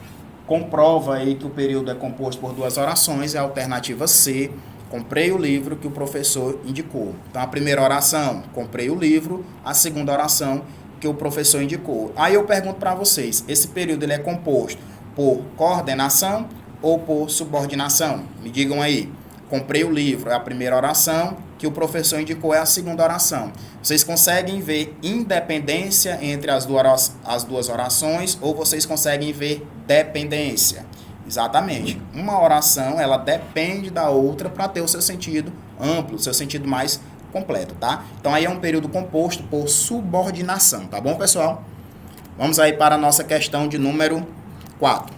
comprova aí que o período é composto por 2 orações é a alternativa C. Comprei o livro que o professor indicou. Então, a primeira oração, comprei o livro. A segunda oração, que o professor indicou. Aí eu pergunto para vocês, esse período ele é composto por coordenação ou por subordinação? Me digam aí. Comprei o livro é a primeira oração, que o professor indicou é a segunda oração. Vocês conseguem ver independência entre as 2 orações ou vocês conseguem ver dependência? Exatamente. Uma oração, ela depende da outra para ter o seu sentido amplo, o seu sentido mais completo, tá? Então, aí é um período composto por subordinação, tá bom, pessoal? Vamos aí para a nossa questão de número 4.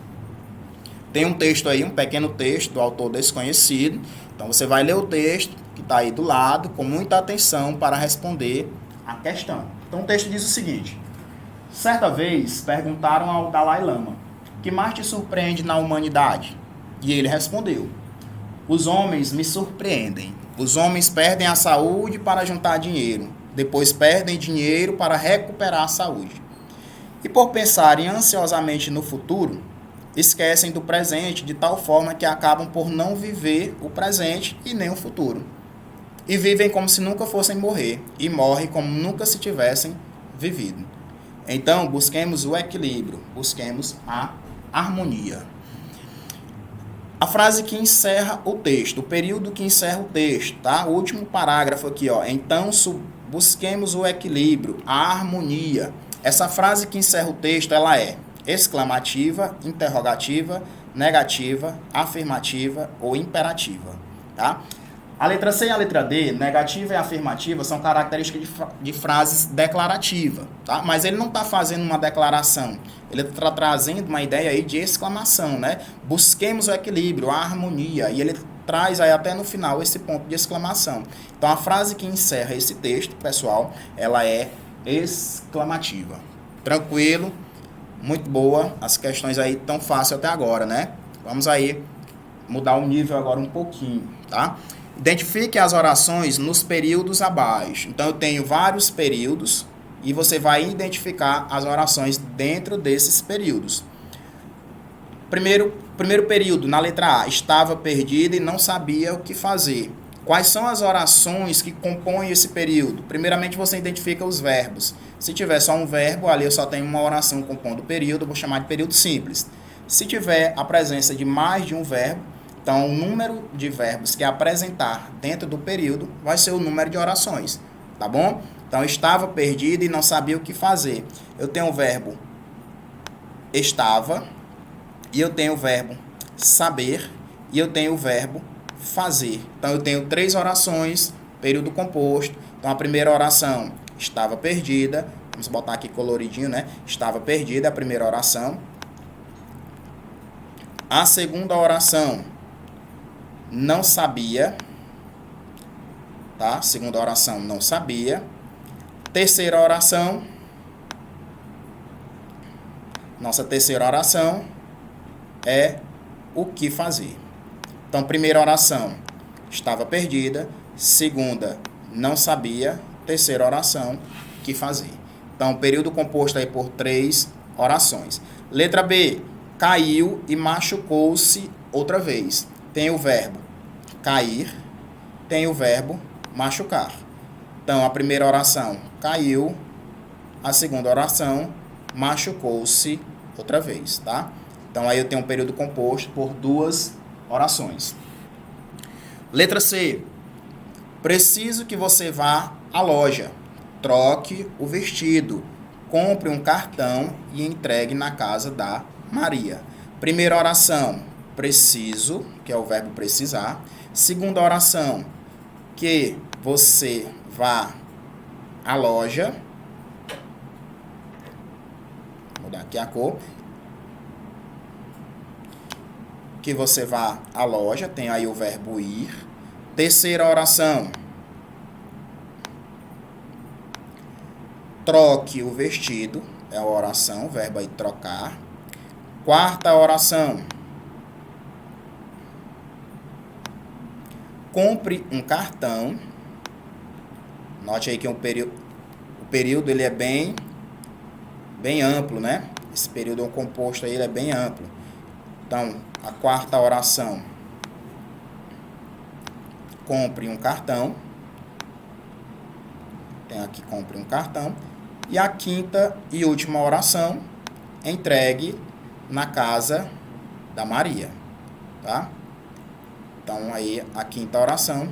Tem um texto aí, um pequeno texto do autor desconhecido. Então, você vai ler o texto que está aí do lado com muita atenção para responder a questão. Então, o texto diz o seguinte. Certa vez, perguntaram ao Dalai Lama: o que mais te surpreende na humanidade? E ele respondeu: os homens me surpreendem. Os homens perdem a saúde para juntar dinheiro. Depois perdem dinheiro para recuperar a saúde. E por pensarem ansiosamente no futuro, esquecem do presente de tal forma que acabam por não viver o presente e nem o futuro. E vivem como se nunca fossem morrer. E morrem como nunca se tivessem vivido. Então, busquemos o equilíbrio. Busquemos a harmonia. A frase que encerra o texto, o período que encerra o texto, tá? O último parágrafo aqui, ó. Então, busquemos o equilíbrio, a harmonia. Essa frase que encerra o texto, ela é exclamativa, interrogativa, negativa, afirmativa ou imperativa, tá? A letra C e a letra D, negativa e afirmativa, são características de frases declarativas, tá? Mas ele não está fazendo uma declaração, ele está trazendo uma ideia aí de exclamação, né? Busquemos o equilíbrio, a harmonia, e ele traz aí até no final esse ponto de exclamação. Então, a frase que encerra esse texto, pessoal, ela é exclamativa. Tranquilo, muito boa, as questões aí tão fáceis até agora, né? Vamos aí mudar o nível agora um pouquinho, tá? Identifique as orações nos períodos abaixo. Então, eu tenho vários períodos e você vai identificar as orações dentro desses períodos. Primeiro período, na letra A, estava perdida e não sabia o que fazer. Quais são as orações que compõem esse período? Primeiramente, você identifica os verbos. Se tiver só um verbo, ali eu só tenho uma oração compondo o período, eu vou chamar de período simples. Se tiver a presença de mais de um verbo, então, o número de verbos que apresentar dentro do período vai ser o número de orações, tá bom? Então, estava perdido e não sabia o que fazer. Eu tenho o verbo estava, e eu tenho o verbo saber, e eu tenho o verbo fazer. Então, eu tenho 3 orações, período composto. Então, a primeira oração, estava perdida. Vamos botar aqui coloridinho, né? Estava perdida, a primeira oração. A segunda oração, não sabia, tá? Segunda oração, não sabia. Terceira oração, nossa terceira oração é o que fazer. Então, primeira oração, estava perdida. Segunda, não sabia. Terceira oração, o que fazer. Então, período composto aí por 3 orações. Letra B, caiu e machucou-se outra vez. Tem o verbo cair, tem o verbo machucar. Então, a primeira oração, caiu. A segunda oração, machucou-se outra vez, tá? Então, aí eu tenho um período composto por duas orações. Letra C. Preciso que você vá à loja. Troque o vestido. Compre um cartão e entregue na casa da Maria. Primeira oração, preciso, que é o verbo precisar. Segunda oração, que você vá à loja. Vou mudar aqui a cor. Que você vá à loja, tem aí o verbo ir. Terceira oração, troque o vestido, é a oração, o verbo aí trocar. Quarta oração, compre um cartão. Note aí que o período ele é bem amplo, né? Esse período composto aí ele é bem amplo. Então, a quarta oração, compre um cartão. Tem aqui, compre um cartão. E a quinta e última oração, entregue na casa da Maria, tá? Então, aí, a quinta oração,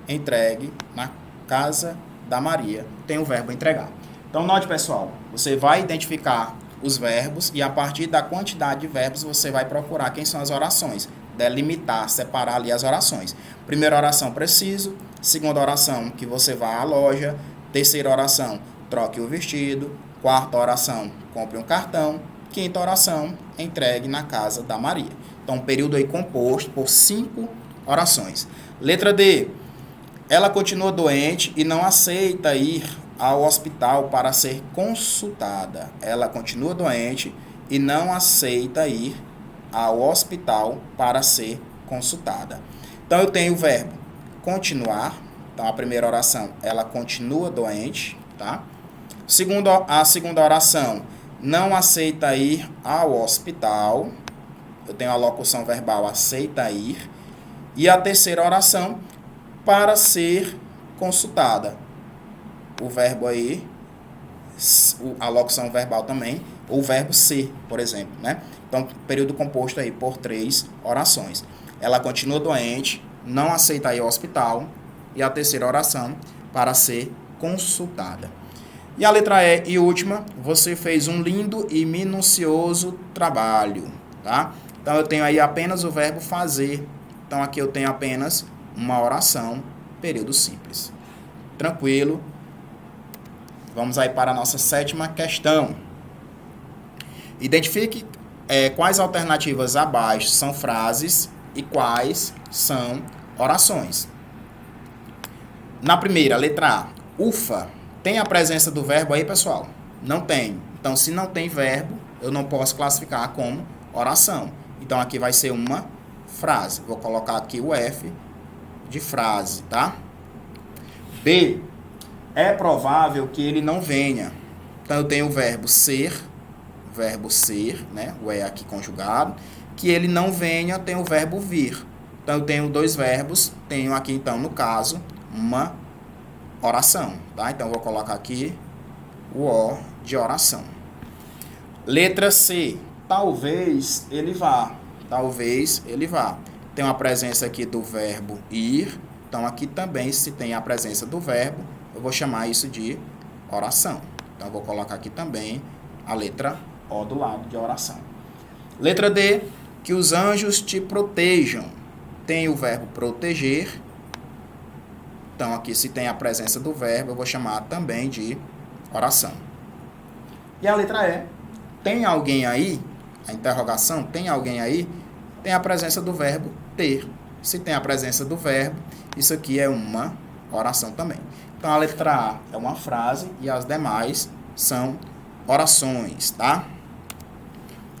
entregue na casa da Maria. Tem o verbo entregar. Então, note, pessoal, você vai identificar os verbos e a partir da quantidade de verbos você vai procurar quem são as orações. Delimitar, separar ali as orações. Primeira oração, preciso. Segunda oração, que você vá à loja. Terceira oração, troque o vestido. Quarta oração, compre um cartão. Quinta oração, entregue na casa da Maria. Então, um período aí composto por 5 orações. Letra D. Ela continua doente e não aceita ir ao hospital para ser consultada. Ela continua doente e não aceita ir ao hospital para ser consultada. Então, eu tenho o verbo continuar. Então, a primeira oração, ela continua doente, tá? A segunda oração, não aceita ir ao hospital. Eu tenho a locução verbal aceita ir. E a terceira oração, para ser consultada. O verbo aí, a locução verbal também, ou o verbo ser, por exemplo, né? Então, período composto aí por 3 orações. Ela continua doente, não aceita ir ao hospital. E a terceira oração, para ser consultada. E a letra E e última, você fez um lindo e minucioso trabalho, tá? Então, eu tenho aí apenas o verbo fazer. Então, aqui eu tenho apenas uma oração, período simples. Tranquilo? Vamos aí para a nossa 7ª questão. Identifique quais alternativas abaixo são frases e quais são orações. Na primeira, letra A, ufa. Tem a presença do verbo aí, pessoal? Não tem. Então, se não tem verbo, eu não posso classificar como oração. Então, aqui vai ser uma frase. Vou colocar aqui o F de frase, tá? B, é provável que ele não venha. Então, eu tenho o verbo ser, né? O E aqui conjugado. Que ele não venha, tem o verbo vir. Então, eu tenho 2 verbos. Tenho aqui, então, no caso, uma oração, tá? Então, eu vou colocar aqui o O de oração. Letra C. Talvez ele vá. Talvez ele vá. Tem uma presença aqui do verbo ir. Então, aqui também, se tem a presença do verbo, eu vou chamar isso de oração. Então, eu vou colocar aqui também a letra O do lado de oração. Letra D. Que os anjos te protejam. Tem o verbo proteger. Então, aqui, se tem a presença do verbo, eu vou chamar também de oração. E a letra E. Tem alguém aí? A interrogação, tem alguém aí? Tem a presença do verbo ter. Se tem a presença do verbo, isso aqui é uma oração também. Então, a letra A é uma frase e as demais são orações, tá?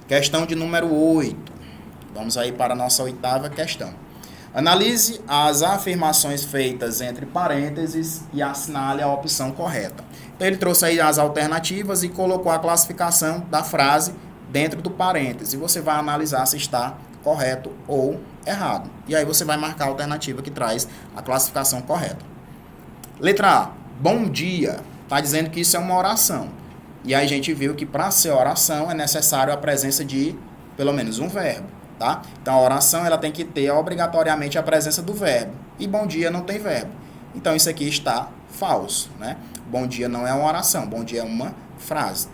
Questão de número 8. Vamos aí para a nossa 8ª questão. Analise as afirmações feitas entre parênteses e assinale a opção correta. Então, ele trouxe aí as alternativas e colocou a classificação da frase dentro do parêntese. E você vai analisar se está correto ou errado. E aí você vai marcar a alternativa que traz a classificação correta. Letra A, bom dia. Está dizendo que isso é uma oração. E aí a gente viu que para ser oração é necessário a presença de pelo menos um verbo, tá? Então a oração ela tem que ter obrigatoriamente a presença do verbo. E bom dia não tem verbo. Então isso aqui está falso, né? Bom dia não é uma oração, bom dia é uma frase.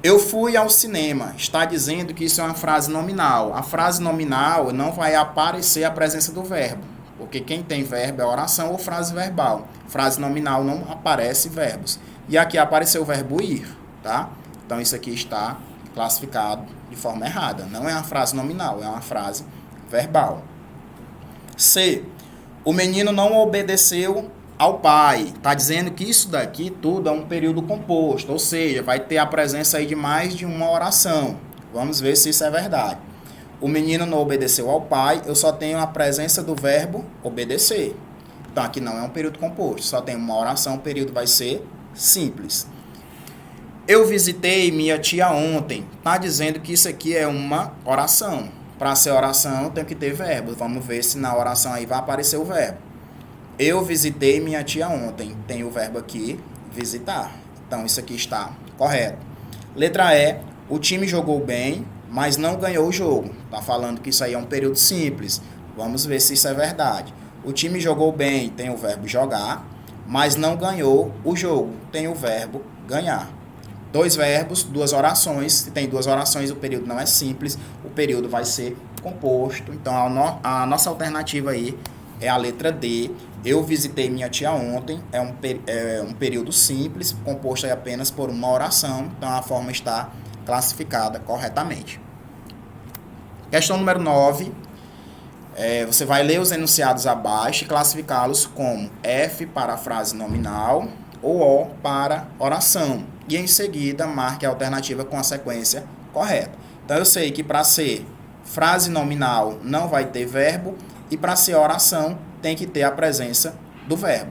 Eu fui ao cinema. Está dizendo que isso é uma frase nominal. A frase nominal não vai aparecer a presença do verbo, porque quem tem verbo é oração ou frase verbal. Frase nominal não aparece verbos. E aqui apareceu o verbo ir, tá? Então isso aqui está classificado de forma errada. Não é uma frase nominal, é uma frase verbal. C. O menino não obedeceu ao pai. Está dizendo que isso daqui tudo é um período composto, ou seja, vai ter a presença aí de mais de uma oração. Vamos ver se isso é verdade. O menino não obedeceu ao pai, eu só tenho a presença do verbo obedecer. Então aqui não é um período composto, só tem uma oração, o período vai ser simples. Eu visitei minha tia ontem. Está dizendo que isso aqui é uma oração. Para ser oração tem que ter verbo. Vamos ver se na oração aí vai aparecer o verbo. Eu visitei minha tia ontem. Tem o verbo aqui, visitar. Então, isso aqui está correto. Letra E. O time jogou bem, mas não ganhou o jogo. Está falando que isso aí é um período simples. Vamos ver se isso é verdade. O time jogou bem, tem o verbo jogar, mas não ganhou o jogo. Tem o verbo ganhar. Dois verbos, duas orações. Se tem duas orações, o período não é simples. O período vai ser composto. Então, a nossa alternativa aí é a letra D. Eu visitei minha tia ontem. É um período simples, composto aí apenas por uma oração. Então, a forma está classificada corretamente. Questão número 9. Você vai ler os enunciados abaixo e classificá-los como F para a frase nominal ou O para oração. E em seguida, marque a alternativa com a sequência correta. Então, eu sei que para ser frase nominal não vai ter verbo e para ser oração tem que ter a presença do verbo.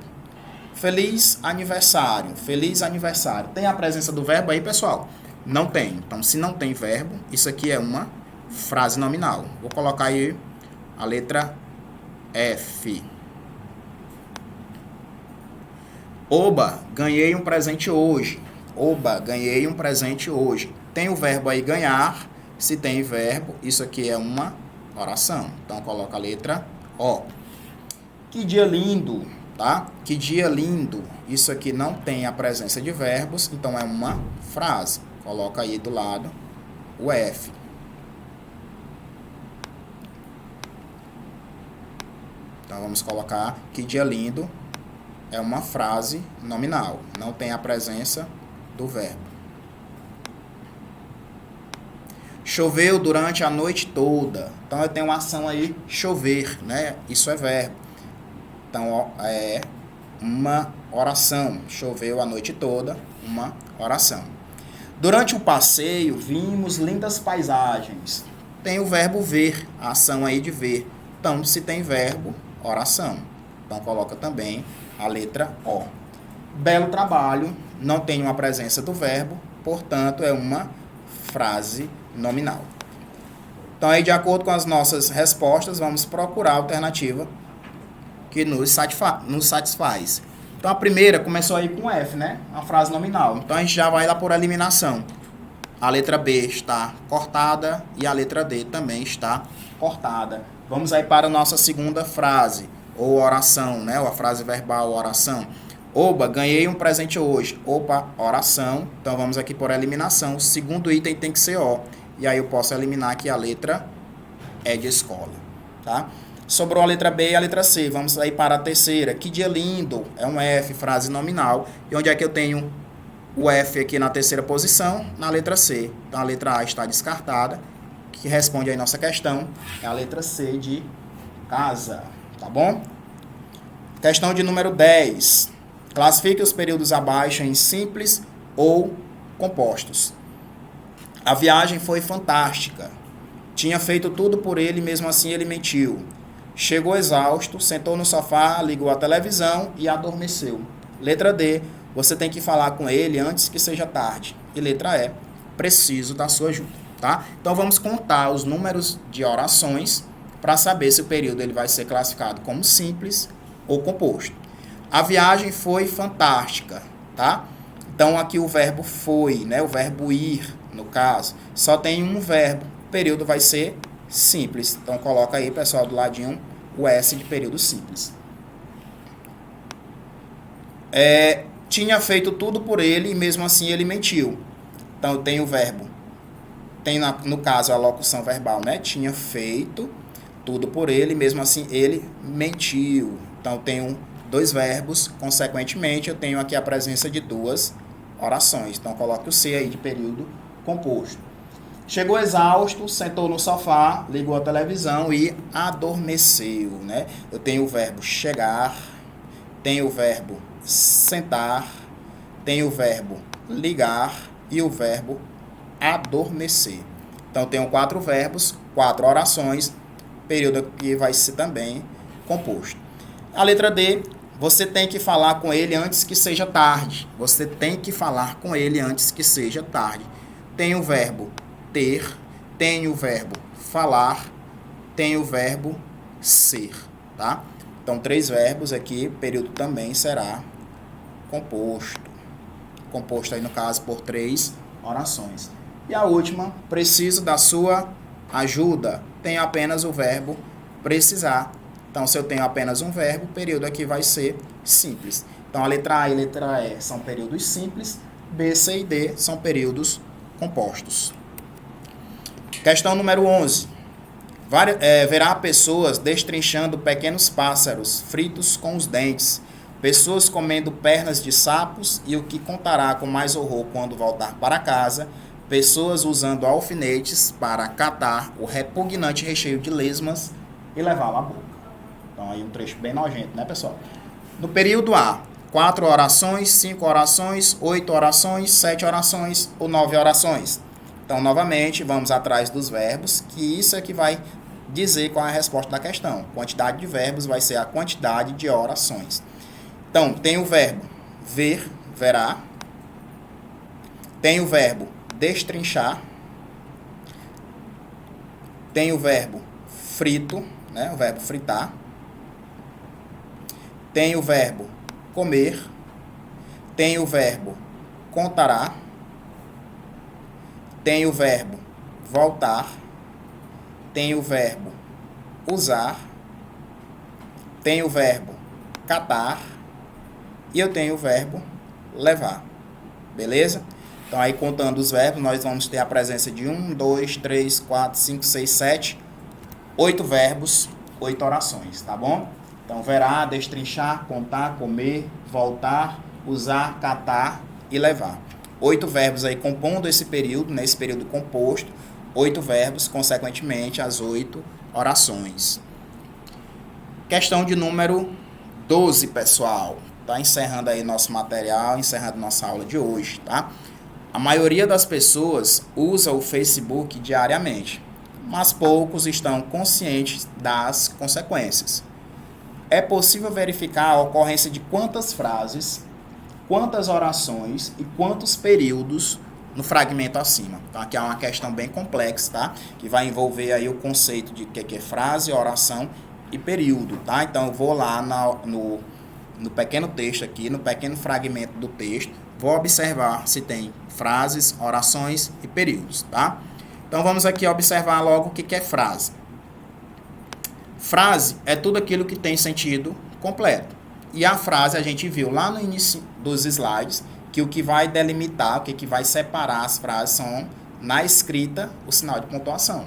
Feliz aniversário. Feliz aniversário. Tem a presença do verbo aí, pessoal? Não tem. Então, se não tem verbo, isso aqui é uma frase nominal. Vou colocar aí a letra F. Oba, ganhei um presente hoje. Oba, ganhei um presente hoje. Tem o verbo aí ganhar. Se tem verbo, isso aqui é uma oração. Então, coloca a letra O. Que dia lindo, tá? Que dia lindo. Isso aqui não tem a presença de verbos, então é uma frase. Coloca aí do lado o F. Então, vamos colocar que dia lindo é uma frase nominal. Não tem a presença do verbo. Choveu durante a noite toda. Então, eu tenho uma ação aí, chover, né? Isso é verbo. Então, é uma oração. Choveu a noite toda, uma oração. Durante o passeio, vimos lindas paisagens. Tem o verbo ver, a ação aí de ver. Então, se tem verbo, oração. Então, coloca também a letra O. Belo trabalho, não tem uma presença do verbo, portanto, é uma frase nominal. Então, aí, de acordo com as nossas respostas, vamos procurar a alternativa que nos satisfaz. Então, a primeira começou aí com F, né? Uma frase nominal. Então, a gente já vai lá por eliminação. A letra B está cortada e a letra D também está cortada. Vamos aí para a nossa segunda frase, ou oração, né? Ou a frase verbal, oração. Oba, ganhei um presente hoje. Opa, oração. Então, vamos aqui por eliminação. O segundo item tem que ser O. E aí eu posso eliminar aqui a letra E de escola, tá? Sobrou a letra B e a letra C. Vamos aí para a terceira. Que dia lindo. É um F, frase nominal. E onde é que eu tenho o F aqui na terceira posição? Na letra C. Então, a letra A está descartada. Que responde aí nossa questão. É a letra C de casa. Tá bom? Questão de número 10. Classifique os períodos abaixo em simples ou compostos. A viagem foi fantástica. Tinha feito tudo por ele, mesmo assim ele mentiu. Chegou exausto, sentou no sofá, ligou a televisão e adormeceu. Letra D, você tem que falar com ele antes que seja tarde. E letra E, preciso da sua ajuda, tá? Então vamos contar os números de orações para saber se o período ele vai ser classificado como simples ou composto. A viagem foi fantástica, tá? Então aqui o verbo foi, né? O verbo ir, no caso, só tem um verbo. O período vai ser simples. Então coloca aí, pessoal, do ladinho o S de período simples. Tinha feito tudo por ele e mesmo assim ele mentiu. Então tem o verbo, tem no caso a locução verbal, né? Tinha feito tudo por ele e mesmo assim ele mentiu. Então tenho dois verbos, consequentemente eu tenho aqui a presença de duas orações. Então coloque o C aí de período composto. Chegou exausto, sentou no sofá, ligou a televisão e adormeceu, né? Eu tenho o verbo chegar, tenho o verbo sentar, tenho o verbo ligar e o verbo adormecer. Então, tenho 4 verbos, 4 orações, período que vai ser também composto. A letra D, você tem que falar com ele antes que seja tarde. Você tem que falar com ele antes que seja tarde. Tem o verbo ter, tem o verbo falar, tem o verbo ser, tá? Então, 3 verbos aqui, período também será composto. Composto aí, no caso, por 3 orações. E a última, preciso da sua ajuda. Tem apenas o verbo precisar. Então, se eu tenho apenas um verbo, o período aqui vai ser simples. Então, a letra A e a letra E são períodos simples, B, C e D são períodos compostos. Questão número 11. Verá pessoas destrinchando pequenos pássaros fritos com os dentes, pessoas comendo pernas de sapos e o que contará com mais horror quando voltar para casa, pessoas usando alfinetes para catar o repugnante recheio de lesmas e levá-lo à boca. Então aí um trecho bem nojento, né, pessoal? No período A, 4 orações, 5 orações, 8 orações, 7 orações ou 9 orações. Então, novamente, vamos atrás dos verbos, que isso é que vai dizer qual é a resposta da questão. Quantidade de verbos vai ser a quantidade de orações. Então, tem o verbo ver, verá. Tem o verbo destrinchar. Tem o verbo frito, né? O verbo fritar. Tem o verbo comer. Tem o verbo contará. Tem o verbo voltar. Tem o verbo usar. Tem o verbo catar. E eu tenho o verbo levar. Beleza? Então, aí contando os verbos, nós vamos ter a presença de 1, 2, 3, 4, 5, 6, 7, 8 verbos, 8 orações, tá bom? Então, verá, destrinchar, contar, comer, voltar, usar, catar e levar. 8 verbos aí compondo esse período, nesse período composto, 8 verbos, consequentemente, as 8 orações. Questão de número 12, pessoal. Tá encerrando aí nosso material, encerrando nossa aula de hoje, tá? A maioria das pessoas usa o Facebook diariamente, mas poucos estão conscientes das consequências. É possível verificar a ocorrência de quantas frases, quantas orações e quantos períodos no fragmento acima. Então, aqui é uma questão bem complexa, tá? Que vai envolver aí o conceito de que é frase, oração e período, tá? Então, eu vou lá no pequeno texto aqui, no pequeno fragmento do texto, vou observar se tem frases, orações e períodos, tá? Então, vamos aqui observar logo o que é frase. Frase é tudo aquilo que tem sentido completo. E a frase a gente viu lá no início dos slides que o que vai delimitar, o que vai separar as frases são, na escrita, o sinal de pontuação.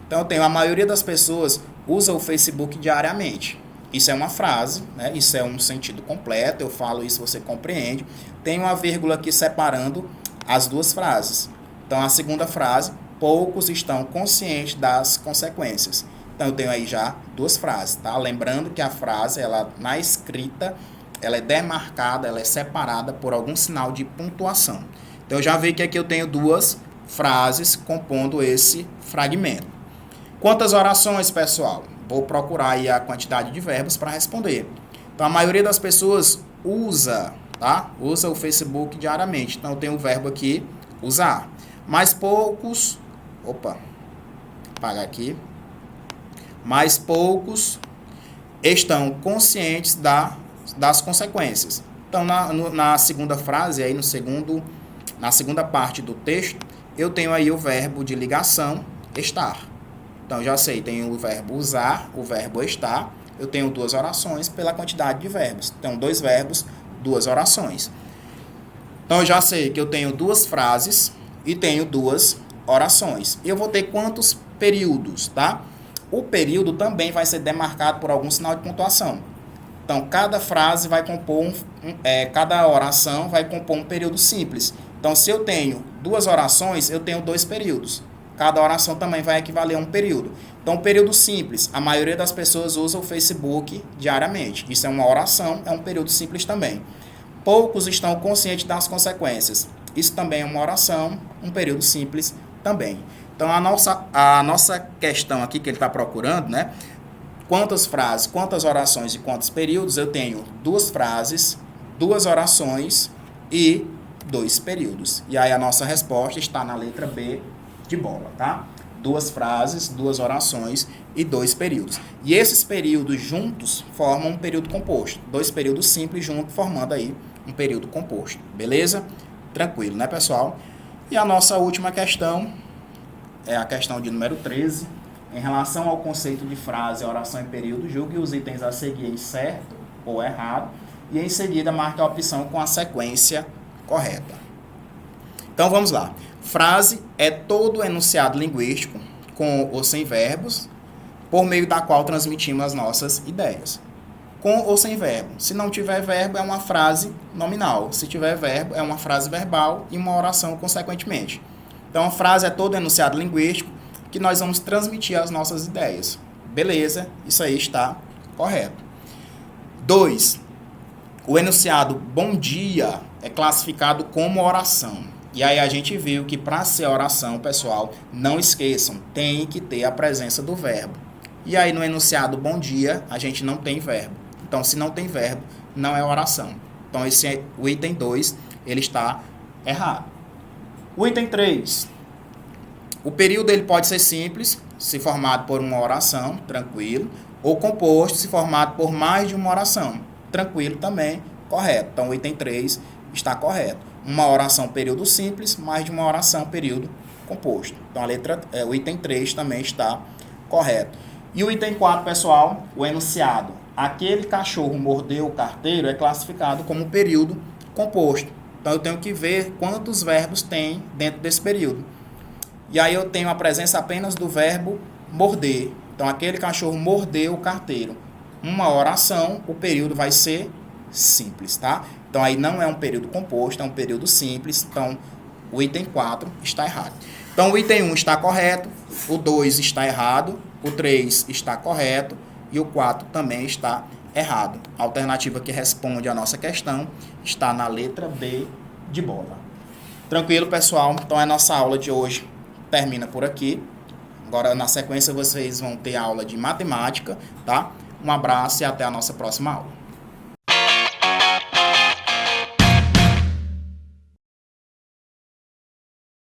Então, eu tenho a maioria das pessoas usa o Facebook diariamente. Isso é uma frase, né? Isso é um sentido completo, eu falo isso, você compreende. Tem uma vírgula aqui separando as duas frases. Então, a segunda frase, poucos estão conscientes das consequências. Então, eu tenho aí já 2 frases, tá? Lembrando que a frase, ela, na escrita, ela é demarcada, ela é separada por algum sinal de pontuação. Então, eu já vi que aqui eu tenho 2 frases compondo esse fragmento. Quantas orações, pessoal? Vou procurar aí a quantidade de verbos para responder. Então, a maioria das pessoas usa, tá? Usa o Facebook diariamente. Então, eu tenho o verbo aqui, usar. mais poucos, apagar aqui, mais poucos estão conscientes das consequências. Então, na segunda frase, aí na segunda parte do texto, eu tenho aí o verbo de ligação, estar. Então, já sei, tenho o verbo usar, o verbo estar. Eu tenho duas orações pela quantidade de verbos. Então, 2 verbos, 2 orações. Então, eu já sei que eu tenho 2 frases e tenho 2 orações. E eu vou ter quantos períodos, tá? O período também vai ser demarcado por algum sinal de pontuação. Então, cada frase vai compor, cada oração vai compor um período simples. Então, se eu tenho 2 orações, eu tenho 2 períodos. Cada oração também vai equivaler a um período. Então, período simples, a maioria das pessoas usa o Facebook diariamente. Isso é uma oração, é um período simples também. Poucos estão conscientes das consequências. Isso também é uma oração, um período simples também. Então, a nossa questão aqui que ele está procurando, né? Quantas frases, quantas orações e quantos períodos? Eu tenho 2 frases, 2 orações e 2 períodos. E aí a nossa resposta está na letra B de bola, tá? 2 frases, 2 orações e 2 períodos. E esses períodos juntos formam um período composto. 2 períodos simples juntos formando aí um período composto. Beleza? Tranquilo, né, pessoal? E a nossa última questão é a questão de número 13. Em relação ao conceito de frase, oração e período, julgue os itens a seguir em certo ou errado e em seguida marque a opção com a sequência correta. Então vamos lá. Frase é todo enunciado linguístico, com ou sem verbos, por meio da qual transmitimos as nossas ideias. Com ou sem verbo. Se não tiver verbo, é uma frase nominal. Se tiver verbo, é uma frase verbal e uma oração consequentemente. Então, a frase é todo enunciado linguístico que nós vamos transmitir as nossas ideias. Beleza, isso aí está correto. 2. O enunciado bom dia é classificado como oração. E aí a gente viu que para ser oração, pessoal, não esqueçam, tem que ter a presença do verbo. E aí no enunciado bom dia, a gente não tem verbo. Então, se não tem verbo, não é oração. Então, o item 2, ele está errado. O item 3, o período ele pode ser simples, se formado por uma oração, tranquilo, ou composto, se formado por mais de uma oração, tranquilo também, correto. Então, o item 3 está correto. Uma oração, período simples, mais de uma oração, período composto. Então, o item 3 também está correto. E o item 4, pessoal, o enunciado. Aquele cachorro mordeu o carteiro é classificado como período composto. Então, eu tenho que ver quantos verbos tem dentro desse período. E aí eu tenho a presença apenas do verbo morder. Então, aquele cachorro mordeu o carteiro. Uma oração, o período vai ser simples, tá? Então, aí não é um período composto, é um período simples. Então, o item 4 está errado. Então, o item 1 está correto, o 2 está errado, o 3 está correto e o 4 também está errado. A alternativa que responde a nossa questão está na letra B de bola. Tranquilo, pessoal? Então, a nossa aula de hoje termina por aqui. Agora, na sequência, vocês vão ter aula de matemática, tá? Um abraço e até a nossa próxima aula.